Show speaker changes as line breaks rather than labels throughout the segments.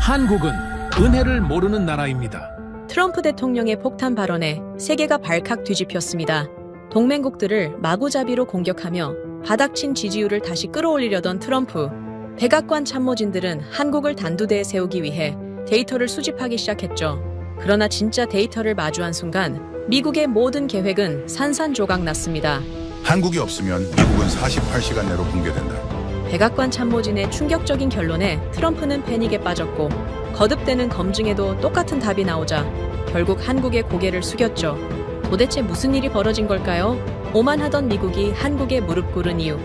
한국은 은혜를 모르는 나라입니다.
트럼프 대통령의 폭탄 발언에 세계가 발칵 뒤집혔습니다. 동맹국들을 마구잡이로 공격하며 바닥친 지지율을 다시 끌어올리려던 트럼프. 백악관 참모진들은 한국을 단두대에 세우기 위해 데이터를 수집하기 시작했죠. 그러나 진짜 데이터를 마주한 순간 미국의 모든 계획은 산산조각 났습니다.
한국이 없으면 미국은 48시간 내로 붕괴된다.
백악관 참모진의 충격적인 결론에 트럼프는 패닉에 빠졌고 거듭되는 검증에도 똑같은 답이 나오자 결국 한국의 고개를 숙였죠. 도대체 무슨 일이 벌어진 걸까요? 오만하던 미국이 한국에 무릎 꿇은 이유.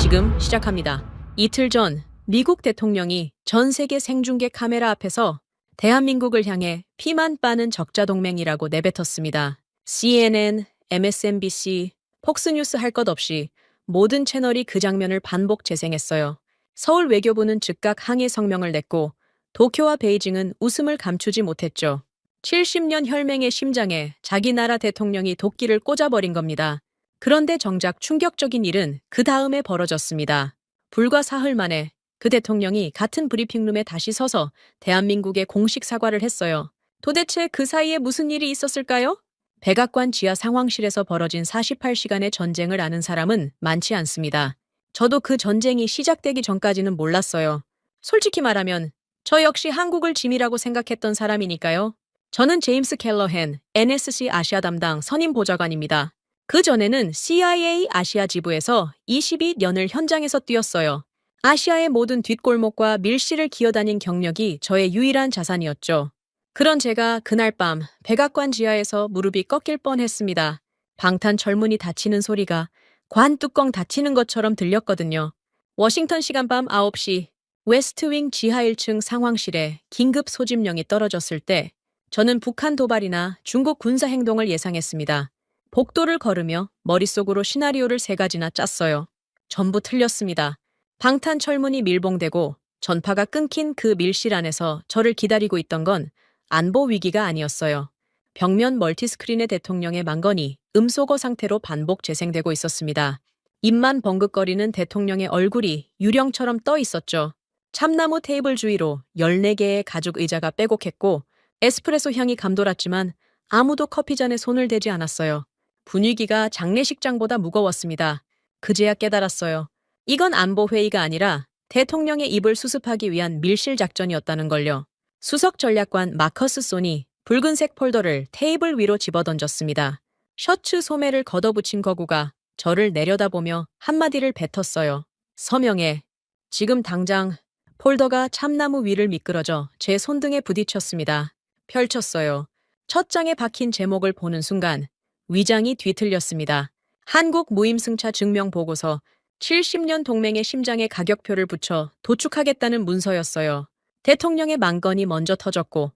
지금 시작합니다. 이틀 전 미국 대통령이 전 세계 생중계 카메라 앞에서 대한민국을 향해 피만 빠는 적자 동맹이라고 내뱉었습니다. CNN, MSNBC, 폭스뉴스 할 것 없이 모든 채널이 그 장면을 반복 재생했어요. 서울 외교부는 즉각 항의 성명을 냈고 도쿄와 베이징은 웃음을 감추지 못했죠. 70년 혈맹의 심장에 자기 나라 대통령이 도끼를 꽂아버린 겁니다. 그런데 정작 충격적인 일은 그 다음에 벌어졌습니다. 불과 사흘 만에 그 대통령이 같은 브리핑룸에 다시 서서 대한민국에 공식 사과를 했어요. 도대체 그 사이에 무슨 일이 있었을까요? 백악관 지하 상황실에서 벌어진 48시간의 전쟁을 아는 사람은 많지 않습니다. 저도 그 전쟁이 시작되기 전까지는 몰랐어요. 솔직히 말하면 저 역시 한국을 짐이라고 생각했던 사람이니까요. 저는 제임스 켈러헨, NSC 아시아 담당 선임 보좌관입니다. 그 전에는 CIA 아시아 지부에서 22년을 현장에서 뛰었어요. 아시아의 모든 뒷골목과 밀실을 기어다닌 경력이 저의 유일한 자산이었죠. 그런 제가 그날 밤 백악관 지하에서 무릎이 꺾일 뻔했습니다. 방탄 철문이 닫히는 소리가 관 뚜껑 닫히는 것처럼 들렸거든요. 워싱턴 시간 밤 9시 웨스트윙 지하 1층 상황실에 긴급 소집령이 떨어졌을 때 저는 북한 도발이나 중국 군사 행동을 예상했습니다. 복도를 걸으며 머릿속으로 시나리오를 3가지나 짰어요. 전부 틀렸습니다. 방탄 철문이 밀봉되고 전파가 끊긴 그 밀실 안에서 저를 기다리고 있던 건 안보 위기가 아니었어요. 벽면 멀티스크린의 대통령의 망건이 음소거 상태로 반복 재생되고 있었습니다. 입만 벙긋거리는 대통령의 얼굴이 유령처럼 떠 있었죠. 참나무 테이블 주위로 14개의 가죽 의자가 빼곡했고 에스프레소 향이 감돌았지만 아무도 커피잔에 손을 대지 않았어요. 분위기가 장례식장보다 무거웠습니다. 그제야 깨달았어요. 이건 안보회의가 아니라 대통령의 입을 수습하기 위한 밀실 작전이었다는 걸요. 수석 전략관 마커스 손이 붉은색 폴더를 테이블 위로 집어던졌습니다. 셔츠 소매를 걷어붙인 거구가 저를 내려다보며 한마디를 뱉었어요. 서명해. 지금 당장. 폴더가 참나무 위를 미끄러져 제 손등에 부딪혔습니다. 펼쳤어요. 첫 장에 박힌 제목을 보는 순간 위장이 뒤틀렸습니다. 한국 무임승차 증명보고서 70년 동맹의 심장에 가격표를 붙여 도축하겠다는 문서였어요. 대통령의 만건이 먼저 터졌고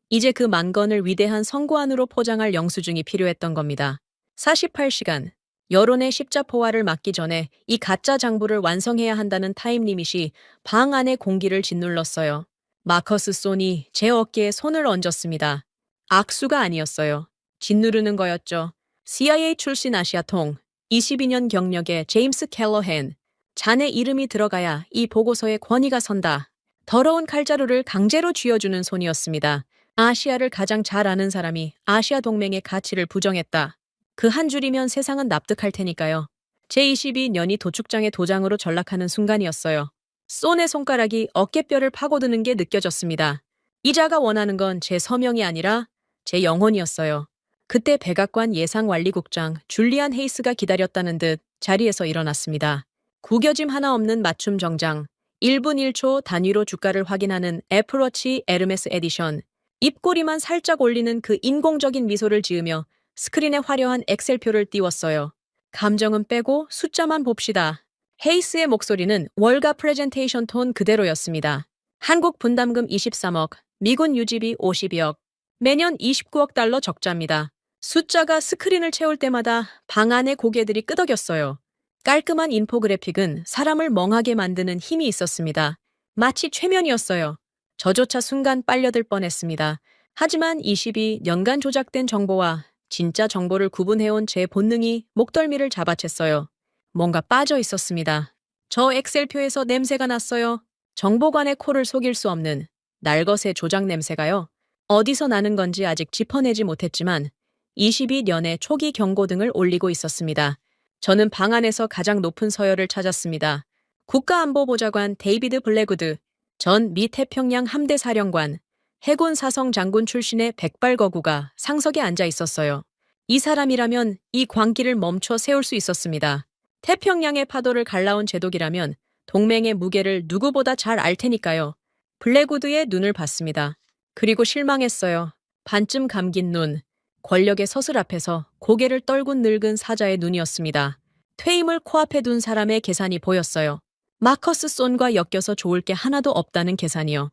이제 그 만건을 위대한 성고안으로 포장할 영수증이 필요했던 겁니다. 48시간, 여론의 십자포화를 막기 전에 이 가짜 장부를 완성해야 한다는 타임리밋이 방 안의 공기를 짓눌렀어요. 마커스 손이 제 어깨에 손을 얹었습니다. 악수가 아니었어요. 짓누르는 거였죠. CIA 출신 아시아통, 22년 경력의 제임스 켈러헨. 자네 이름이 들어가야 이 보고서에 권위가 선다. 더러운 칼자루를 강제로 쥐어주는 손이었습니다. 아시아를 가장 잘 아는 사람이 아시아 동맹의 가치를 부정했다. 그 한 줄이면 세상은 납득할 테니까요. 제22년이 도축장의 도장으로 전락하는 순간이었어요. 손의 손가락이 어깨뼈를 파고드는 게 느껴졌습니다. 이자가 원하는 건 제 서명이 아니라 제 영혼이었어요. 그때 백악관 예상관리국장 줄리안 헤이스가 기다렸다는 듯 자리에서 일어났습니다. 구겨짐 하나 없는 맞춤 정장, 1분 1초 단위로 주가를 확인하는 애플워치 에르메스 에디션, 입꼬리만 살짝 올리는 그 인공적인 미소를 지으며 스크린에 화려한 엑셀표를 띄웠어요. 감정은 빼고 숫자만 봅시다. 헤이스의 목소리는 월가 프레젠테이션 톤 그대로였습니다. 한국 분담금 23억, 미군 유지비 50억, 매년 29억 달러 적자입니다. 숫자가 스크린을 채울 때마다 방 안의 고개들이 끄덕였어요. 깔끔한 인포그래픽은 사람을 멍하게 만드는 힘이 있었습니다. 마치 최면이었어요. 저조차 순간 빨려들 뻔했습니다. 하지만 22년간 조작된 정보와 진짜 정보를 구분해온 제 본능이 목덜미를 잡아챘어요. 뭔가 빠져 있었습니다. 저 엑셀표에서 냄새가 났어요. 정보관의 코를 속일 수 없는 날것의 조작 냄새가요. 어디서 나는 건지 아직 짚어내지 못했지만 22년에 초기 경고등을 올리고 있었습니다. 저는 방 안에서 가장 높은 서열을 찾았습니다. 국가안보보좌관 데이비드 블랙우드, 전 미 태평양 함대 사령관, 해군 사성 장군 출신의 백발거구가 상석에 앉아 있었어요. 이 사람이라면 이 광기를 멈춰 세울 수 있었습니다. 태평양의 파도를 갈라온 제독이라면 동맹의 무게를 누구보다 잘 알 테니까요. 블랙우드의 눈을 봤습니다. 그리고 실망했어요. 반쯤 감긴 눈, 권력의 서슬 앞에서 고개를 떨군 늙은 사자의 눈이었습니다. 퇴임을 코앞에 둔 사람의 계산이 보였어요. 마커스 손과 엮여서 좋을 게 하나도 없다는 계산이요.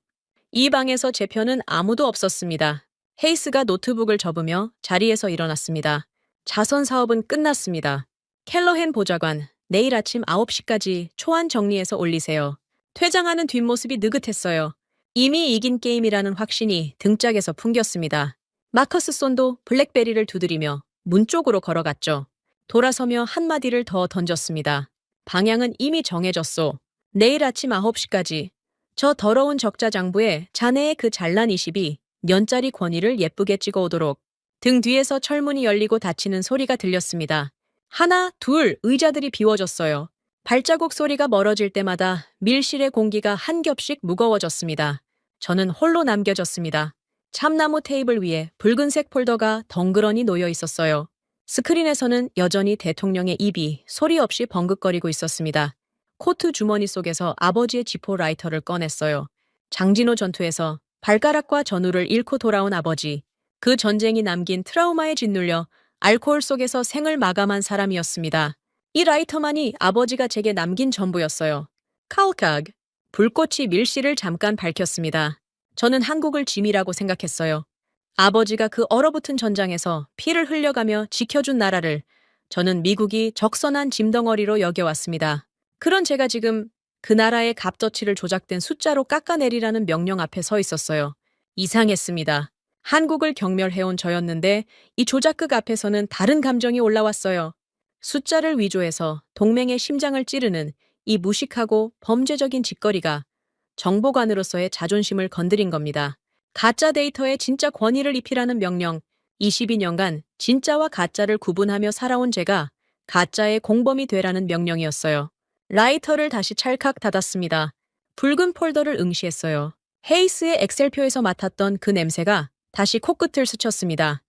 이 방에서 제 편은 아무도 없었습니다. 헤이스가 노트북을 접으며 자리에서 일어났습니다. 자선 사업은 끝났습니다. 켈러헨 보좌관, 내일 아침 9시까지 초안 정리해서 올리세요. 퇴장하는 뒷모습이 느긋했어요. 이미 이긴 게임이라는 확신이 등짝에서 풍겼습니다. 마커스 손도 블랙베리를 두드리며 문 쪽으로 걸어갔죠. 돌아서며 한마디를 더 던졌습니다. 방향은 이미 정해졌소. 내일 아침 9시까지. 저 더러운 적자장부에 자네의 그 잘난 22년짜리 권위를 예쁘게 찍어오도록. 등 뒤에서 철문이 열리고 닫히는 소리가 들렸습니다. 하나, 둘, 의자들이 비워졌어요. 발자국 소리가 멀어질 때마다 밀실의 공기가 한 겹씩 무거워졌습니다. 저는 홀로 남겨졌습니다. 참나무 테이블 위에 붉은색 폴더가 덩그러니 놓여 있었어요. 스크린에서는 여전히 대통령의 입이 소리 없이 벙긋거리고 있었습니다. 코트 주머니 속에서 아버지의 지포 라이터를 꺼냈어요. 장진호 전투에서 발가락과 전우를 잃고 돌아온 아버지. 그 전쟁이 남긴 트라우마에 짓눌려 알코올 속에서 생을 마감한 사람이었습니다. 이 라이터만이 아버지가 제게 남긴 전부였어요. 칼카그. 불꽃이 밀실을 잠깐 밝혔습니다. 저는 한국을 짐이라고 생각했어요. 아버지가 그 얼어붙은 전장에서 피를 흘려가며 지켜준 나라를 저는 미국이 적선한 짐덩어리로 여겨왔습니다. 그런 제가 지금 그 나라의 값어치를 조작된 숫자로 깎아내리라는 명령 앞에 서 있었어요. 이상했습니다. 한국을 경멸해온 저였는데 이 조작극 앞에서는 다른 감정이 올라왔어요. 숫자를 위조해서 동맹의 심장을 찌르는 이 무식하고 범죄적인 짓거리가 정보관으로서의 자존심을 건드린 겁니다. 가짜 데이터에 진짜 권위를 입히라는 명령, 22년간 진짜와 가짜를 구분하며 살아온 제가 가짜의 공범이 되라는 명령이었어요. 라이터를 다시 찰칵 닫았습니다. 붉은 폴더를 응시했어요. 헤이스의 엑셀표에서 맡았던 그 냄새가 다시 코끝을 스쳤습니다.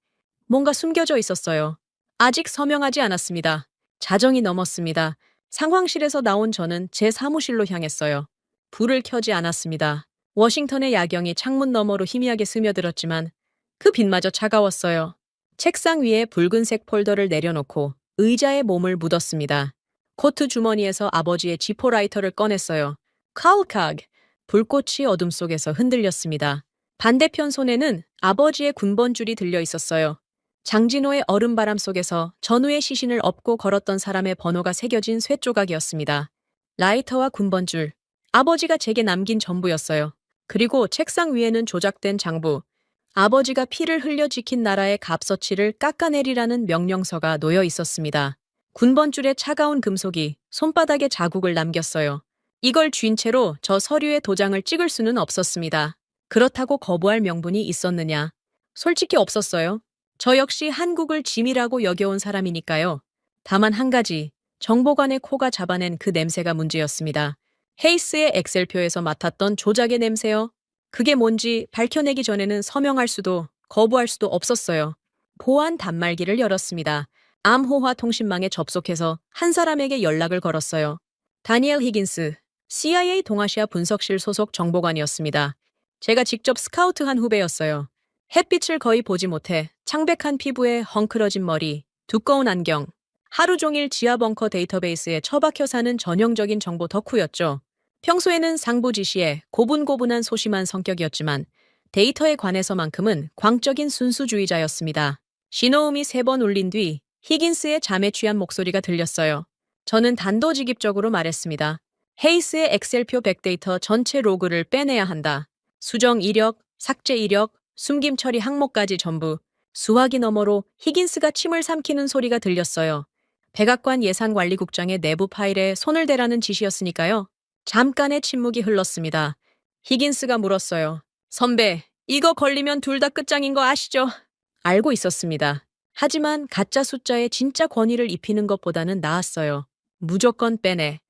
뭔가 숨겨져 있었어요. 아직 서명하지 않았습니다. 자정이 넘었습니다. 상황실에서 나온 저는 제 사무실로 향했어요. 불을 켜지 않았습니다. 워싱턴의 야경이 창문 너머로 희미하게 스며들었지만 그 빛마저 차가웠어요. 책상 위에 붉은색 폴더를 내려놓고 의자에 몸을 묻었습니다. 코트 주머니에서 아버지의 지포 라이터를 꺼냈어요. 칼카그. 불꽃이 어둠 속에서 흔들렸습니다. 반대편 손에는 아버지의 군번줄이 들려 있었어요. 장진호의 얼음바람 속에서 전우의 시신을 업고 걸었던 사람의 번호가 새겨진 쇠조각이었습니다. 라이터와 군번줄. 아버지가 제게 남긴 전부였어요. 그리고 책상 위에는 조작된 장부. 아버지가 피를 흘려 지킨 나라의 값어치를 깎아내리라는 명령서가 놓여 있었습니다. 군번줄의 차가운 금속이 손바닥에 자국을 남겼어요. 이걸 쥔 채로 저 서류에 도장을 찍을 수는 없었습니다. 그렇다고 거부할 명분이 있었느냐? 솔직히 없었어요. 저 역시 한국을 짐이라고 여겨온 사람이니까요. 다만 한 가지, 정보관의 코가 잡아낸 그 냄새가 문제였습니다. 헤이스의 엑셀표에서 맡았던 조작의 냄새요. 그게 뭔지 밝혀내기 전에는 서명할 수도 거부할 수도 없었어요. 보안 단말기를 열었습니다. 암호화 통신망에 접속해서 한 사람에게 연락을 걸었어요. 다니엘 히긴스, CIA 동아시아 분석실 소속 정보관이었습니다. 제가 직접 스카우트한 후배였어요. 햇빛을 거의 보지 못해 창백한 피부에 헝클어진 머리, 두꺼운 안경, 하루 종일 지하 벙커 데이터베이스에 처박혀 사는 전형적인 정보 덕후였죠. 평소에는 상부지시에 고분고분한 소심한 성격이었지만 데이터에 관해서만큼은 광적인 순수주의자였습니다. 신호음이 3번 울린 뒤 히긴스의 잠에 취한 목소리가 들렸어요. 저는 단도직입적으로 말했습니다. 헤이스의 엑셀표 백데이터 전체 로그를 빼내야 한다. 수정 이력, 삭제 이력, 숨김 처리 항목까지 전부. 수화기 너머로 히긴스가 침을 삼키는 소리가 들렸어요. 백악관 예산관리국장의 내부 파일에 손을 대라는 지시였으니까요. 잠깐의 침묵이 흘렀습니다. 히긴스가 물었어요. 선배, 이거 걸리면 둘 다 끝장인 거 아시죠? 알고 있었습니다. 하지만 가짜 숫자에 진짜 권위를 입히는 것보다는 나았어요. 무조건 빼내.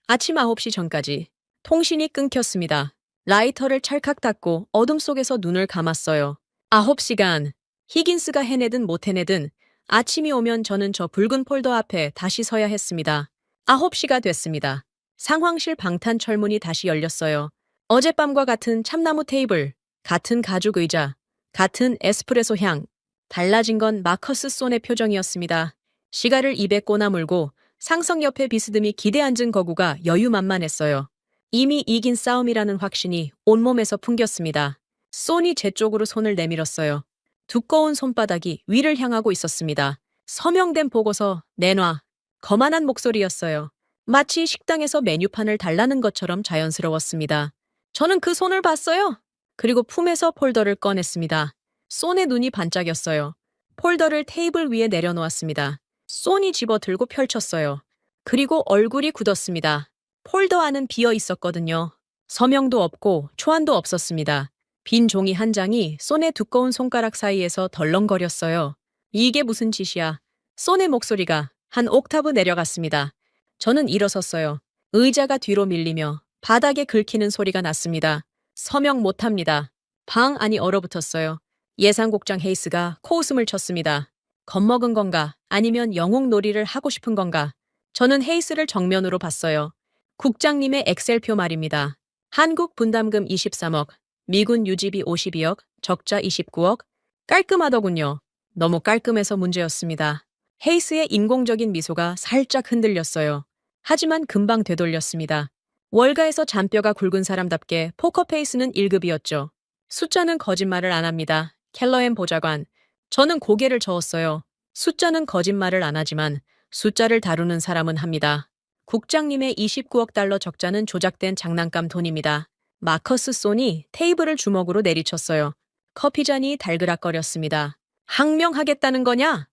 아침 9시 전까지. 통신이 끊겼습니다. 라이터를 찰칵 닫고 어둠 속에서 눈을 감았어요. 9시간. 히긴스가 해내든 못 해내든 아침이 오면 저는 저 붉은 폴더 앞에 다시 서야 했습니다. 9시가 됐습니다. 상황실 방탄 철문이 다시 열렸어요. 어젯밤과 같은 참나무 테이블, 같은 가죽 의자, 같은 에스프레소 향. 달라진 건 마커스 손의 표정이었습니다. 시가를 입에 꼬나물고 상성 옆에 비스듬히 기대 앉은 거구가 여유만만했어요. 이미 이긴 싸움이라는 확신이 온몸에서 풍겼습니다. 손이 제 쪽으로 손을 내밀었어요. 두꺼운 손바닥이 위를 향하고 있었습니다. 서명된 보고서 내놔. 거만한 목소리였어요. 마치 식당에서 메뉴판을 달라는 것처럼 자연스러웠습니다. 저는 그 손을 봤어요. 그리고 품에서 폴더를 꺼냈습니다. 손의 눈이 반짝였어요. 폴더를 테이블 위에 내려놓았습니다. 손이 집어들고 펼쳤어요. 그리고 얼굴이 굳었습니다. 폴더 안은 비어 있었거든요. 서명도 없고 초안도 없었습니다. 빈 종이 한 장이 손의 두꺼운 손가락 사이에서 덜렁거렸어요. 이게 무슨 짓이야? 손의 목소리가 한 옥타브 내려갔습니다. 저는 일어섰어요. 의자가 뒤로 밀리며 바닥에 긁히는 소리가 났습니다. 서명 못합니다. 방 안이 얼어붙었어요. 예상국장 헤이스가 코웃음을 쳤습니다. 겁먹은 건가? 아니면 영웅놀이를 하고 싶은 건가? 저는 헤이스를 정면으로 봤어요. 국장님의 엑셀표 말입니다. 한국 분담금 23억, 미군 유지비 52억, 적자 29억. 깔끔하더군요. 너무 깔끔해서 문제였습니다. 헤이스의 인공적인 미소가 살짝 흔들렸어요. 하지만 금방 되돌렸습니다. 월가에서 잔뼈가 굵은 사람답게 포커페이스는 1급이었죠. 숫자는 거짓말을 안 합니다. 켈러햄 보좌관. 저는 고개를 저었어요. 숫자는 거짓말을 안 하지만 숫자를 다루는 사람은 합니다. 국장님의 29억 달러 적자는 조작된 장난감 돈입니다. 마커스 손이 테이블을 주먹으로 내리쳤어요. 커피잔이 달그락거렸습니다. 항명하겠다는 거냐?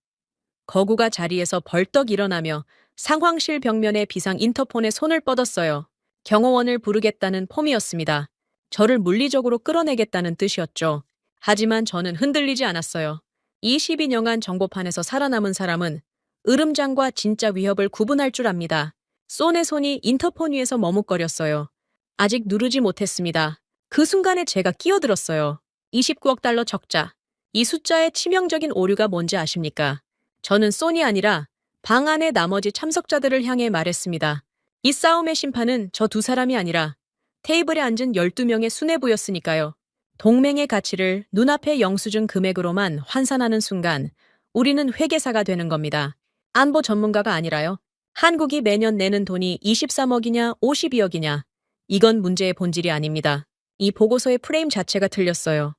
거구가 자리에서 벌떡 일어나며 상황실 벽면의 비상 인터폰에 손을 뻗었어요. 경호원을 부르겠다는 폼이었습니다. 저를 물리적으로 끌어내겠다는 뜻이었죠. 하지만 저는 흔들리지 않았어요. 22년간 정보판에서 살아남은 사람은 으름장과 진짜 위협을 구분할 줄 압니다. 손의 손이 인터폰 위에서 머뭇거렸어요. 아직 누르지 못했습니다. 그 순간에 제가 끼어들었어요. 29억 달러 적자. 이 숫자의 치명적인 오류가 뭔지 아십니까? 저는 손이 아니라 방 안의 나머지 참석자들을 향해 말했습니다. 이 싸움의 심판은 저 두 사람이 아니라 테이블에 앉은 12명의 수뇌부였으니까요. 동맹의 가치를 눈앞의 영수증 금액으로만 환산하는 순간 우리는 회계사가 되는 겁니다. 안보 전문가가 아니라요. 한국이 매년 내는 돈이 23억이냐 52억이냐. 이건 문제의 본질이 아닙니다. 이 보고서의 프레임 자체가 틀렸어요.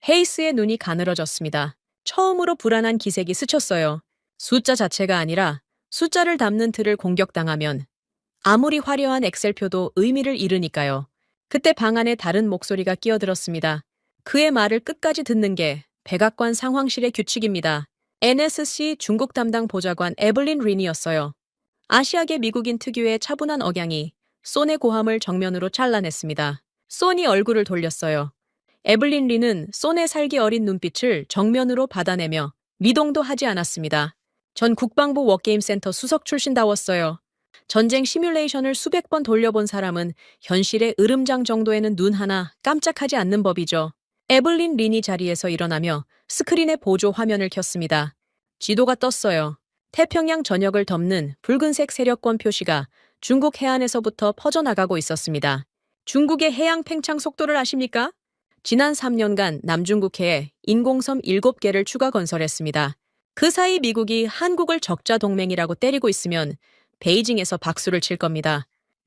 헤이스의 눈이 가늘어졌습니다. 처음으로 불안한 기색이 스쳤어요. 숫자 자체가 아니라 숫자를 담는 틀을 공격당하면 아무리 화려한 엑셀표도 의미를 잃으니까요. 그때 방 안에 다른 목소리가 끼어들었습니다. 그의 말을 끝까지 듣는 게 백악관 상황실의 규칙입니다. NSC 중국 담당 보좌관 에블린 린이었어요. 아시아계 미국인 특유의 차분한 억양이 손의 고함을 정면으로 잘라냈습니다. 손이 얼굴을 돌렸어요. 에블린 린은 손의 살기 어린 눈빛을 정면으로 받아내며 미동도 하지 않았습니다. 전 국방부 워게임센터 수석 출신다웠어요. 전쟁 시뮬레이션을 수백 번 돌려본 사람은 현실의 으름장 정도에는 눈 하나 깜짝하지 않는 법이죠. 에블린 린이 자리에서 일어나며 스크린의 보조 화면을 켰습니다. 지도가 떴어요. 태평양 전역을 덮는 붉은색 세력권 표시가 중국 해안에서부터 퍼져나가고 있었습니다. 중국의 해양 팽창 속도를 아십니까? 지난 3년간 남중국해에 인공섬 7개를 추가 건설했습니다. 그 사이 미국이 한국을 적자 동맹이라고 때리고 있으면 베이징에서 박수를 칠 겁니다.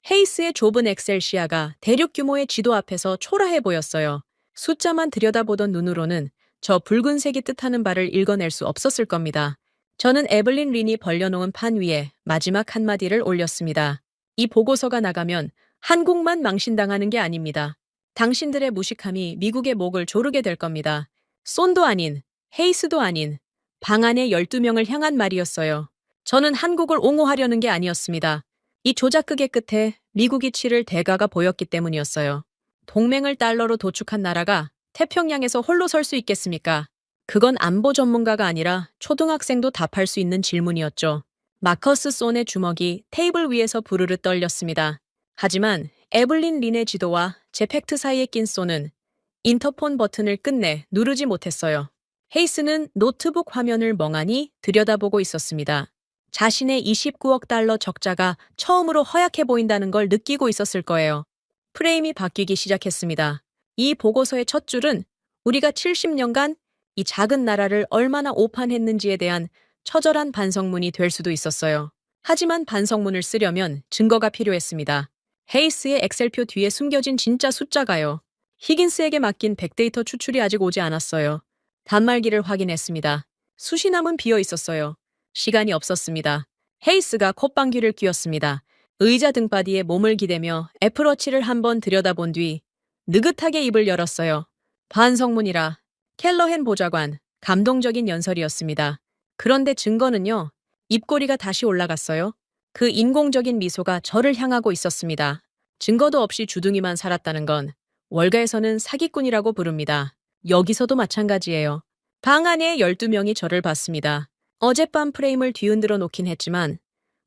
헤이스의 좁은 엑셀 시야가 대륙 규모의 지도 앞에서 초라해 보였어요. 숫자만 들여다보던 눈으로는 저 붉은색이 뜻하는 바를 읽어낼 수 없었을 겁니다. 저는 에블린 린이 벌려놓은 판 위에 마지막 한마디를 올렸습니다. 이 보고서가 나가면 한국만 망신당하는 게 아닙니다. 당신들의 무식함이 미국의 목을 조르게 될 겁니다. 손도 아닌, 헤이스도 아닌, 방 안의 12명을 향한 말이었어요. 저는 한국을 옹호하려는 게 아니었습니다. 이 조작극의 끝에 미국이 치를 대가가 보였기 때문이었어요. 동맹을 달러로 도축한 나라가 태평양에서 홀로 설 수 있겠습니까? 그건 안보 전문가가 아니라 초등학생도 답할 수 있는 질문이었죠. 마커스 손의 주먹이 테이블 위에서 부르르 떨렸습니다. 하지만 에블린 린의 지도와 제 팩트 사이에 낀 손은 인터폰 버튼을 끝내 누르지 못했어요. 헤이스는 노트북 화면을 멍하니 들여다보고 있었습니다. 자신의 29억 달러 적자가 처음으로 허약해 보인다는 걸 느끼고 있었을 거예요. 프레임이 바뀌기 시작했습니다. 이 보고서의 첫 줄은 우리가 70년간 이 작은 나라를 얼마나 오판했는지에 대한 처절한 반성문이 될 수도 있었어요. 하지만 반성문을 쓰려면 증거가 필요했습니다. 헤이스의 엑셀표 뒤에 숨겨진 진짜 숫자가요. 히긴스에게 맡긴 백데이터 추출이 아직 오지 않았어요. 단말기를 확인했습니다. 수시남은 비어 있었어요. 시간이 없었습니다. 헤이스가 콧방귀를 뀌었습니다. 의자 등바디에 몸을 기대며 애플워치를 한번 들여다본 뒤 느긋하게 입을 열었어요. 반성문이라. 켈러헨 보좌관, 감동적인 연설이었습니다. 그런데 증거는요. 입꼬리가 다시 올라갔어요. 그 인공적인 미소가 저를 향하고 있었습니다. 증거도 없이 주둥이만 살았다는 건 월가에서는 사기꾼이라고 부릅니다. 여기서도 마찬가지예요. 방 안에 12명이 저를 봤습니다. 어젯밤 프레임을 뒤흔들어 놓긴 했지만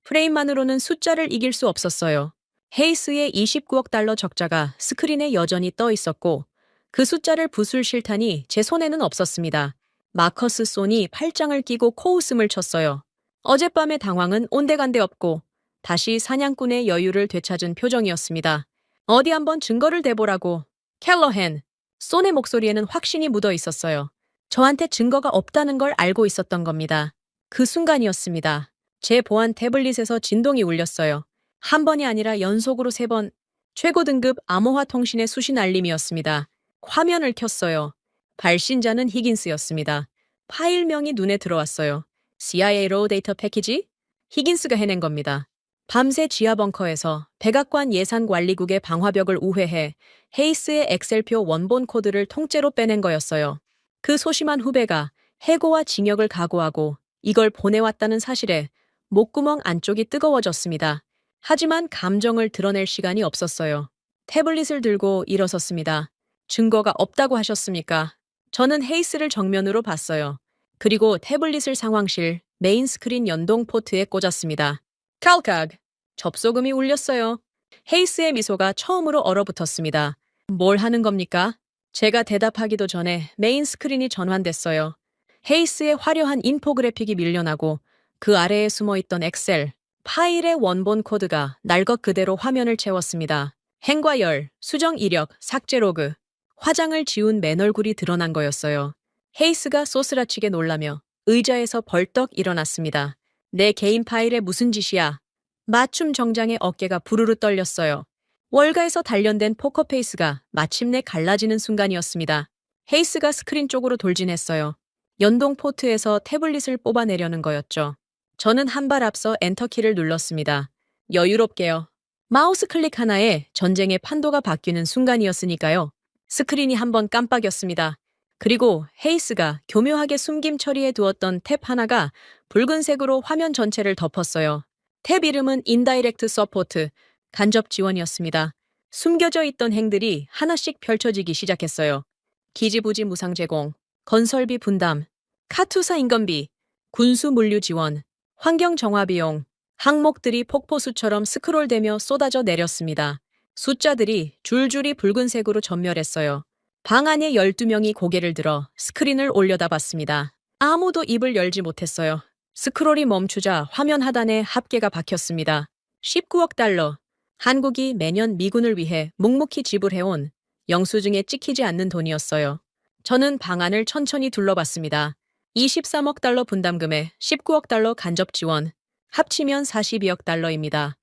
프레임만으로는 숫자를 이길 수 없었어요. 헤이스의 29억 달러 적자가 스크린에 여전히 떠 있었고 그 숫자를 부술 실탄이 제 손에는 없었습니다. 마커스 손이 팔짱을 끼고 코웃음을 쳤어요. 어젯밤의 당황은 온데간데 없고 다시 사냥꾼의 여유를 되찾은 표정이었습니다. 어디 한번 증거를 대보라고. 켈러헨. 손의 목소리에는 확신이 묻어 있었어요. 저한테 증거가 없다는 걸 알고 있었던 겁니다. 그 순간이었습니다. 제 보안 태블릿에서 진동이 울렸어요. 한 번이 아니라 연속으로 3번. 최고 등급 암호화 통신의 수신 알림이었습니다. 화면을 켰어요. 발신자는 히긴스였습니다. 파일명이 눈에 들어왔어요. CIA 로우 데이터 패키지? 히긴스가 해낸 겁니다. 밤새 지하 벙커에서 백악관 예산관리국의 방화벽을 우회해 헤이스의 엑셀표 원본 코드를 통째로 빼낸 거였어요. 그 소심한 후배가 해고와 징역을 각오하고 이걸 보내왔다는 사실에 목구멍 안쪽이 뜨거워졌습니다. 하지만 감정을 드러낼 시간이 없었어요. 태블릿을 들고 일어섰습니다. 증거가 없다고 하셨습니까? 저는 헤이스를 정면으로 봤어요. 그리고 태블릿을 상황실 메인 스크린 연동 포트에 꽂았습니다. 칼칵! 접속음이 울렸어요. 헤이스의 미소가 처음으로 얼어붙었습니다. 뭘 하는 겁니까? 제가 대답하기도 전에 메인 스크린이 전환됐어요. 헤이스의 화려한 인포그래픽이 밀려나고 그 아래에 숨어있던 엑셀, 파일의 원본 코드가 날 것 그대로 화면을 채웠습니다. 행과 열, 수정 이력, 삭제 로그, 화장을 지운 맨 얼굴이 드러난 거였어요. 헤이스가 소스라치게 놀라며 의자에서 벌떡 일어났습니다. 내 개인 파일에 무슨 짓이야? 맞춤 정장의 어깨가 부르르 떨렸어요. 월가에서 단련된 포커페이스가 마침내 갈라지는 순간이었습니다. 헤이스가 스크린 쪽으로 돌진했어요. 연동 포트에서 태블릿을 뽑아내려는 거였죠. 저는 한 발 앞서 엔터키를 눌렀습니다. 여유롭게요. 마우스 클릭 하나에 전쟁의 판도가 바뀌는 순간이었으니까요. 스크린이 한번 깜빡였습니다. 그리고 헤이스가 교묘하게 숨김 처리해 두었던 탭 하나가 붉은색으로 화면 전체를 덮었어요. 탭 이름은 인다이렉트 서포트, 간접 지원이었습니다. 숨겨져 있던 행들이 하나씩 펼쳐지기 시작했어요. 기지부지 무상 제공, 건설비 분담, 카투사 인건비, 군수 물류 지원, 환경 정화 비용, 항목들이 폭포수처럼 스크롤되며 쏟아져 내렸습니다. 숫자들이 줄줄이 붉은색으로 전멸했어요. 방 안에 12명이 고개를 들어 스크린을 올려다봤습니다. 아무도 입을 열지 못했어요. 스크롤이 멈추자 화면 하단에 합계가 박혔습니다. 19억 달러. 한국이 매년 미군을 위해 묵묵히 지불해온 영수증에 찍히지 않는 돈이었어요. 저는 방안을 천천히 둘러봤습니다. 23억 달러 분담금에 19억 달러 간접 지원, 합치면 42억 달러입니다.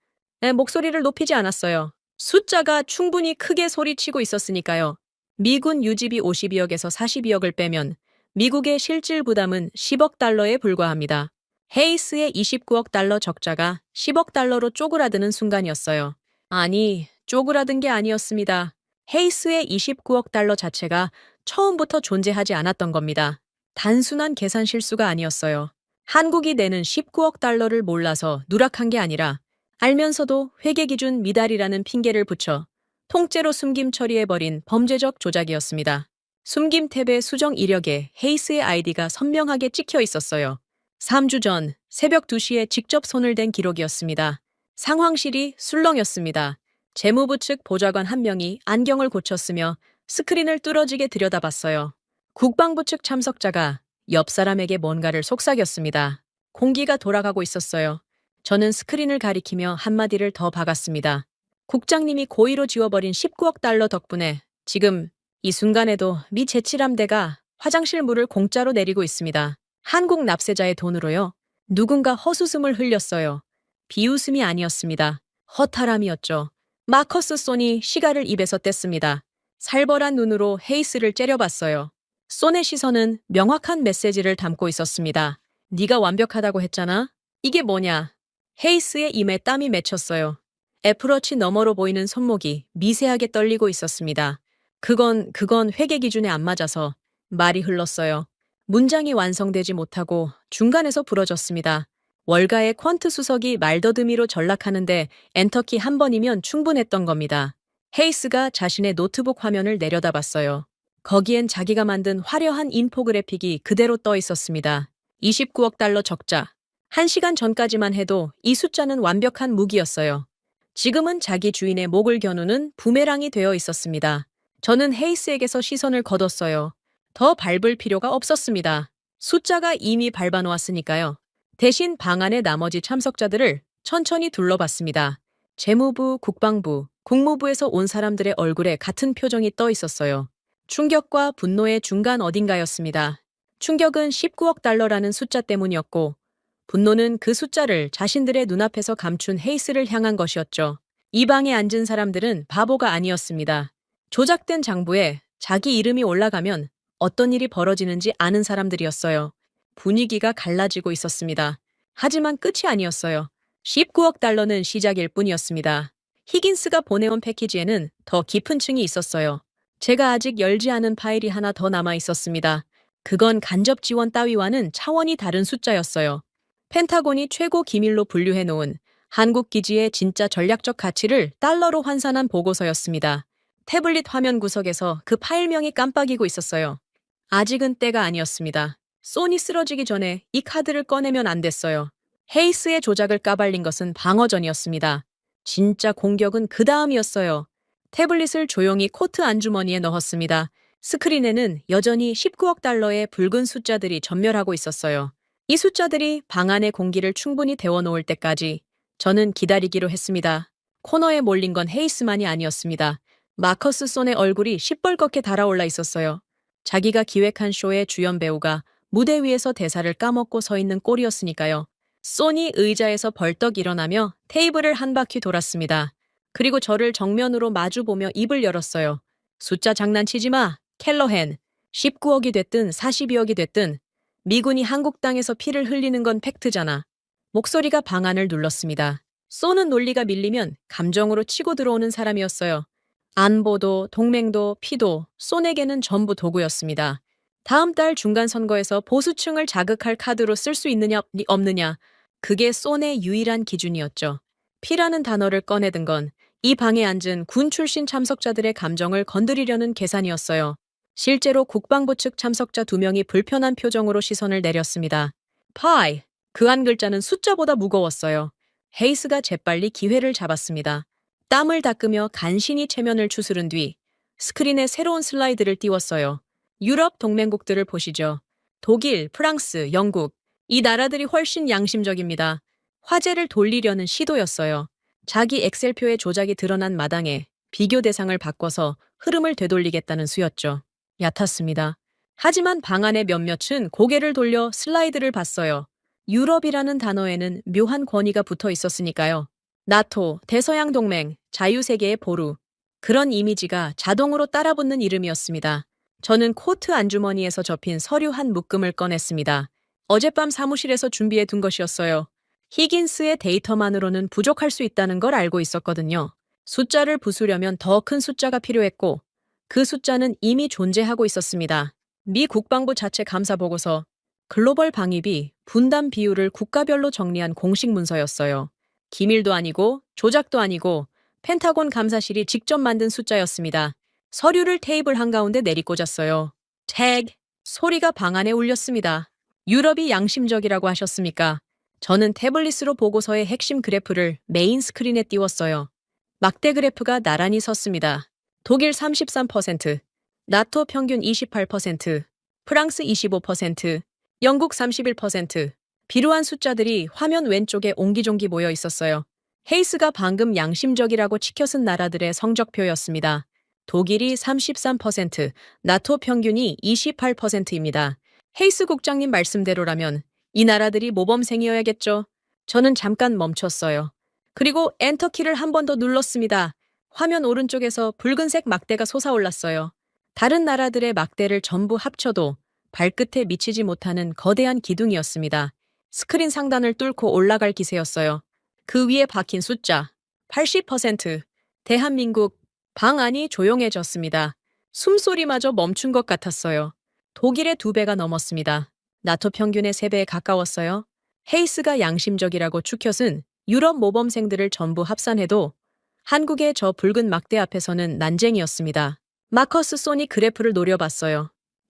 목소리를 높이지 않았어요. 숫자가 충분히 크게 소리치고 있었으니까요. 미군 유지비 52억에서 42억을 빼면 미국의 실질 부담은 10억 달러에 불과합니다. 헤이스의 29억 달러 적자가 10억 달러로 쪼그라드는 순간이었어요. 아니, 쪼그라든 게 아니었습니다. 헤이스의 29억 달러 자체가 처음부터 존재하지 않았던 겁니다. 단순한 계산 실수가 아니었어요. 한국이 내는 19억 달러를 몰라서 누락한 게 아니라 알면서도 회계기준 미달이라는 핑계를 붙여 통째로 숨김 처리해버린 범죄적 조작이었습니다. 숨김 탭의 수정 이력에 헤이스의 아이디가 선명하게 찍혀 있었어요. 3주 전 새벽 2시에 직접 손을 댄 기록이었습니다. 상황실이 술렁였습니다. 재무부 측 보좌관 한 명이 안경을 고쳤으며 스크린을 뚫어지게 들여다봤어요. 국방부 측 참석자가 옆 사람에게 뭔가를 속삭였습니다. 공기가 돌아가고 있었어요. 저는 스크린을 가리키며 한마디를 더 박았습니다. 국장님이 고의로 지워버린 19억 달러 덕분에 지금 이 순간에도 미 제7함대가 화장실 물을 공짜로 내리고 있습니다. 한국 납세자의 돈으로요. 누군가 헛웃음을 흘렸어요. 비웃음이 아니었습니다. 허탈함이었죠. 마커스 손이 시가를 입에서 뗐습니다. 살벌한 눈으로 헤이스를 째려봤어요. 손의 시선은 명확한 메시지를 담고 있었습니다. 네가 완벽하다고 했잖아? 이게 뭐냐? 헤이스의 입에 땀이 맺혔어요. 애플워치 너머로 보이는 손목이 미세하게 떨리고 있었습니다. 그건 회계 기준에 안 맞아서 말이 흘렀어요. 문장이 완성되지 못하고 중간에서 부러졌습니다. 월가의 퀀트 수석이 말더듬이로 전락하는데 엔터키 한 번이면 충분했던 겁니다. 헤이스가 자신의 노트북 화면을 내려다봤어요. 거기엔 자기가 만든 화려한 인포그래픽이 그대로 떠 있었습니다. 29억 달러 적자. 1시간 전까지만 해도 이 숫자는 완벽한 무기였어요. 지금은 자기 주인의 목을 겨누는 부메랑이 되어 있었습니다. 저는 헤이스에게서 시선을 거뒀어요. 더 밟을 필요가 없었습니다. 숫자가 이미 밟아놓았으니까요. 대신 방 안의 나머지 참석자들을 천천히 둘러봤습니다. 재무부, 국방부, 국무부에서 온 사람들의 얼굴에 같은 표정이 떠 있었어요. 충격과 분노의 중간 어딘가였습니다. 충격은 19억 달러라는 숫자 때문이었고 분노는 그 숫자를 자신들의 눈앞에서 감춘 헤이스를 향한 것이었죠. 이 방에 앉은 사람들은 바보가 아니었습니다. 조작된 장부에 자기 이름이 올라가면 어떤 일이 벌어지는지 아는 사람들이었어요. 분위기가 갈라지고 있었습니다. 하지만 끝이 아니었어요. 19억 달러는 시작일 뿐이었습니다. 히긴스가 보내온 패키지에는 더 깊은 층이 있었어요. 제가 아직 열지 않은 파일이 하나 더 남아 있었습니다. 그건 간접 지원 따위와는 차원이 다른 숫자였어요. 펜타곤이 최고 기밀로 분류해 놓은 한국 기지의 진짜 전략적 가치를 달러로 환산한 보고서였습니다. 태블릿 화면 구석에서 그 파일명이 깜빡이고 있었어요. 아직은 때가 아니었습니다. 손이 쓰러지기 전에 이 카드를 꺼내면 안 됐어요. 헤이스의 조작을 까발린 것은 방어전이었습니다. 진짜 공격은 그 다음이었어요. 태블릿을 조용히 코트 안주머니에 넣었습니다. 스크린에는 여전히 19억 달러의 붉은 숫자들이 전멸하고 있었어요. 이 숫자들이 방 안의 공기를 충분히 데워놓을 때까지 저는 기다리기로 했습니다. 코너에 몰린 건 헤이스만이 아니었습니다. 마커스 손의 얼굴이 시뻘겋게 달아올라 있었어요. 자기가 기획한 쇼의 주연 배우가 무대 위에서 대사를 까먹고 서 있는 꼴이었으니까요. 손이 의자에서 벌떡 일어나며 테이블을 한 바퀴 돌았습니다. 그리고 저를 정면으로 마주보며 입을 열었어요. 숫자 장난치지 마, 켈러헨. 19억이 됐든 42억이 됐든 미군이 한국 땅에서 피를 흘리는 건 팩트잖아. 목소리가 방안을 눌렀습니다. 쏘는 논리가 밀리면 감정으로 치고 들어오는 사람이었어요. 안보도 동맹도 피도 쏜에게는 전부 도구였습니다. 다음 달 중간선거에서 보수층을 자극할 카드로 쓸 수 있느냐 없느냐, 그게 쏜의 유일한 기준이었죠. 피라는 단어를 꺼내든 건 이 방에 앉은 군 출신 참석자들의 감정을 건드리려는 계산이었어요. 실제로 국방부 측 참석자 2명이 불편한 표정으로 시선을 내렸습니다. 파이, 그 한 글자는 숫자보다 무거웠어요. 헤이스가 재빨리 기회를 잡았습니다. 땀을 닦으며 간신히 체면을 추스른 뒤 스크린에 새로운 슬라이드를 띄웠어요. 유럽 동맹국들을 보시죠. 독일, 프랑스, 영국, 이 나라들이 훨씬 양심적입니다. 화제를 돌리려는 시도였어요. 자기 엑셀표의 조작이 드러난 마당에 비교 대상을 바꿔서 흐름을 되돌리겠다는 수였죠. 얕았습니다. 하지만 방 안의 몇몇은 고개를 돌려 슬라이드를 봤어요. 유럽이라는 단어에는 묘한 권위가 붙어 있었으니까요. 나토, 대서양 동맹, 자유세계의 보루. 그런 이미지가 자동으로 따라붙는 이름이었습니다. 저는 코트 안주머니에서 접힌 서류 한 묶음을 꺼냈습니다. 어젯밤 사무실에서 준비해 둔 것이었어요. 히긴스의 데이터만으로는 부족할 수 있다는 걸 알고 있었거든요. 숫자를 부수려면 더 큰 숫자가 필요했고 그 숫자는 이미 존재하고 있었습니다. 미 국방부 자체 감사 보고서, 글로벌 방위비 분담 비율을 국가별로 정리한 공식 문서였어요. 기밀도 아니고 조작도 아니고 펜타곤 감사실이 직접 만든 숫자였습니다. 서류를 테이블 한가운데 내리꽂았어요. 태그! 소리가 방 안에 울렸습니다. 유럽이 양심적이라고 하셨습니까? 저는 태블릿으로 보고서의 핵심 그래프를 메인 스크린에 띄웠어요. 막대 그래프가 나란히 섰습니다. 독일 33%, 나토 평균 28%, 프랑스 25%, 영국 31%, 비루한 숫자들이 화면 왼쪽에 옹기종기 모여 있었어요. 헤이스가 방금 양심적이라고 치켜쓴 나라들의 성적표였습니다. 독일이 33%, 나토 평균이 28%입니다. 헤이스 국장님 말씀대로라면 이 나라들이 모범생이어야겠죠. 저는 잠깐 멈췄어요. 그리고 엔터키를 한 번 더 눌렀습니다. 화면 오른쪽에서 붉은색 막대가 솟아올랐어요. 다른 나라들의 막대를 전부 합쳐도 발끝에 미치지 못하는 거대한 기둥이었습니다. 스크린 상단을 뚫고 올라갈 기세였어요. 그 위에 박힌 숫자 80%. 대한민국. 방 안이 조용해졌습니다. 숨소리마저 멈춘 것 같았어요. 독일의 2배가 넘었습니다. 나토 평균의 3배에 가까웠어요. 헤이스가 양심적이라고 추켜쓴 유럽 모범생들을 전부 합산해도 한국의 저 붉은 막대 앞에서는 난쟁이였습니다. 마커스 손이 그래프를 노려봤어요.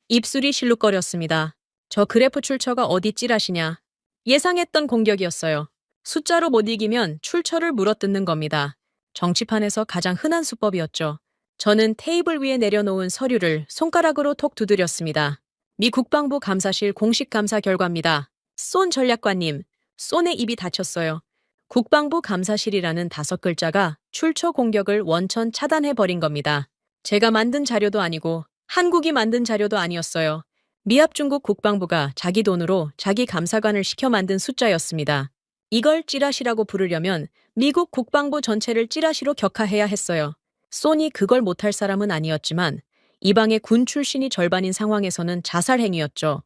입술이 실룩거렸습니다. 저 그래프 출처가 어디 찌라시냐. 예상했던 공격이었어요. 숫자로 못 이기면 출처를 물어뜯는 겁니다. 정치판에서 가장 흔한 수법이었죠. 저는 테이블 위에 내려놓은 서류를 손가락으로 톡 두드렸습니다. 미 국방부 감사실 공식 감사 결과입니다. 손 전략관님, 손의 입이 닫혔어요. 국방부 감사실이라는 5글자가 출처 공격을 원천 차단해버린 겁니다. 제가 만든 자료도 아니고 한국이 만든 자료도 아니었어요. 미합 중국 국방부가 자기 돈으로 자기 감사관을 시켜 만든 숫자였습니다. 이걸 찌라시라고 부르려면 미국 국방부 전체를 찌라시로 격하해야 했어요. 손이 그걸 못할 사람은 아니었지만 이방의 군 출신이 절반인 상황에서는 자살 행위였죠.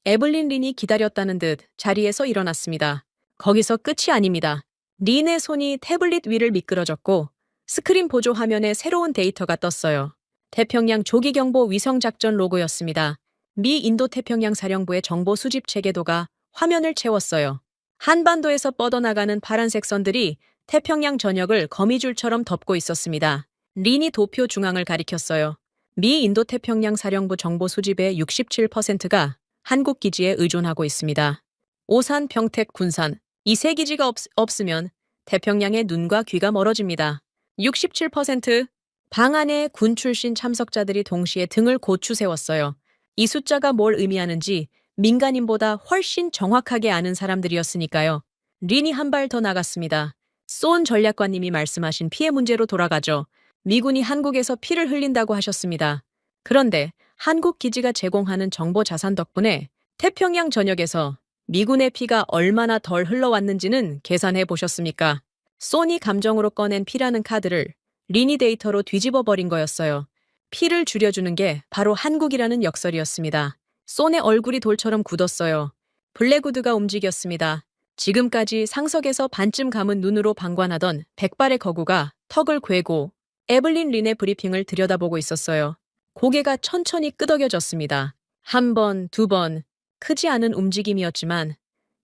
에블린 린이 기다렸다는 듯 자리에서 일어났습니다. 거기서 끝이 아닙니다. 린의 손이 태블릿 위를 미끄러졌고 스크린 보조 화면에 새로운 데이터가 떴어요. 태평양 조기경보 위성작전 로고였습니다. 미 인도태평양 사령부의 정보 수집 체계도가 화면을 채웠어요. 한반도에서 뻗어나가는 파란색 선들이 태평양 전역을 거미줄처럼 덮고 있었습니다. 린이 도표 중앙을 가리켰어요. 미 인도태평양 사령부 정보 수집의 67%가 한국 기지에 의존하고 있습니다. 오산, 평택, 군산, 이 세 기지가 없으면 태평양의 눈과 귀가 멀어집니다. 67%. 방 안에 군 출신 참석자들이 동시에 등을 고추 세웠어요. 이 숫자가 뭘 의미하는지 민간인보다 훨씬 정확하게 아는 사람들이었으니까요. 린이 한 발 더 나갔습니다. 손 전략관님이 말씀하신 피해 문제로 돌아가죠. 미군이 한국에서 피를 흘린다고 하셨습니다. 그런데 한국 기지가 제공하는 정보 자산 덕분에 태평양 전역에서 미군의 피가 얼마나 덜 흘러왔는지는 계산해 보셨습니까? 손이 감정으로 꺼낸 피라는 카드를 린이 데이터로 뒤집어 버린 거였어요. 피를 줄여주는 게 바로 한국이라는 역설이었습니다. 손의 얼굴이 돌처럼 굳었어요. 블랙우드가 움직였습니다. 지금까지 상석에서 반쯤 감은 눈으로 방관하던 백발의 거구가 턱을 괴고 에블린 린의 브리핑을 들여다보고 있었어요. 고개가 천천히 끄덕여졌습니다. 1번, 2번, 크지 않은 움직임이었지만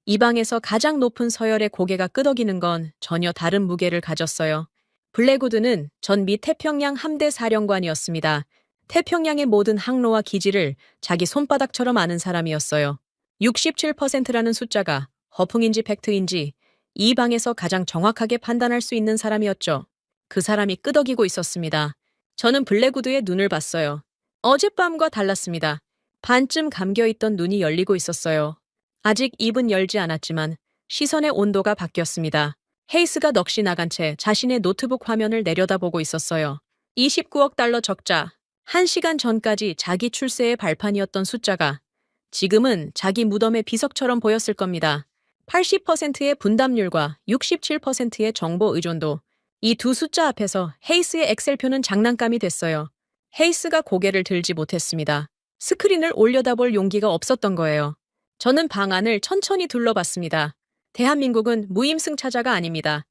이 방에서 가장 높은 서열의 고개가 끄덕이는 건 전혀 다른 무게를 가졌어요. 블랙우드는 전 미 태평양 함대 사령관이었습니다. 태평양의 모든 항로와 기지를 자기 손바닥처럼 아는 사람이었어요. 67%라는 숫자가 허풍인지 팩트인지 이 방에서 가장 정확하게 판단할 수 있는 사람이었죠. 그 사람이 끄덕이고 있었습니다. 저는 블랙우드의 눈을 봤어요. 어젯밤과 달랐습니다. 반쯤 감겨있던 눈이 열리고 있었어요. 아직 입은 열지 않았지만 시선의 온도가 바뀌었습니다. 헤이스가 넋이 나간 채 자신의 노트북 화면을 내려다보고 있었어요. 29억 달러 적자. 1시간 전까지 자기 출세의 발판이었던 숫자가 지금은 자기 무덤의 비석처럼 보였을 겁니다. 80%의 분담률과 67%의 정보 의존도. 이 두 숫자 앞에서 헤이스의 엑셀표는 장난감이 됐어요. 헤이스가 고개를 들지 못했습니다. 스크린을 올려다볼 용기가 없었던 거예요. 저는 방 안을 천천히 둘러봤습니다. 대한민국은 무임승차자가 아닙니다.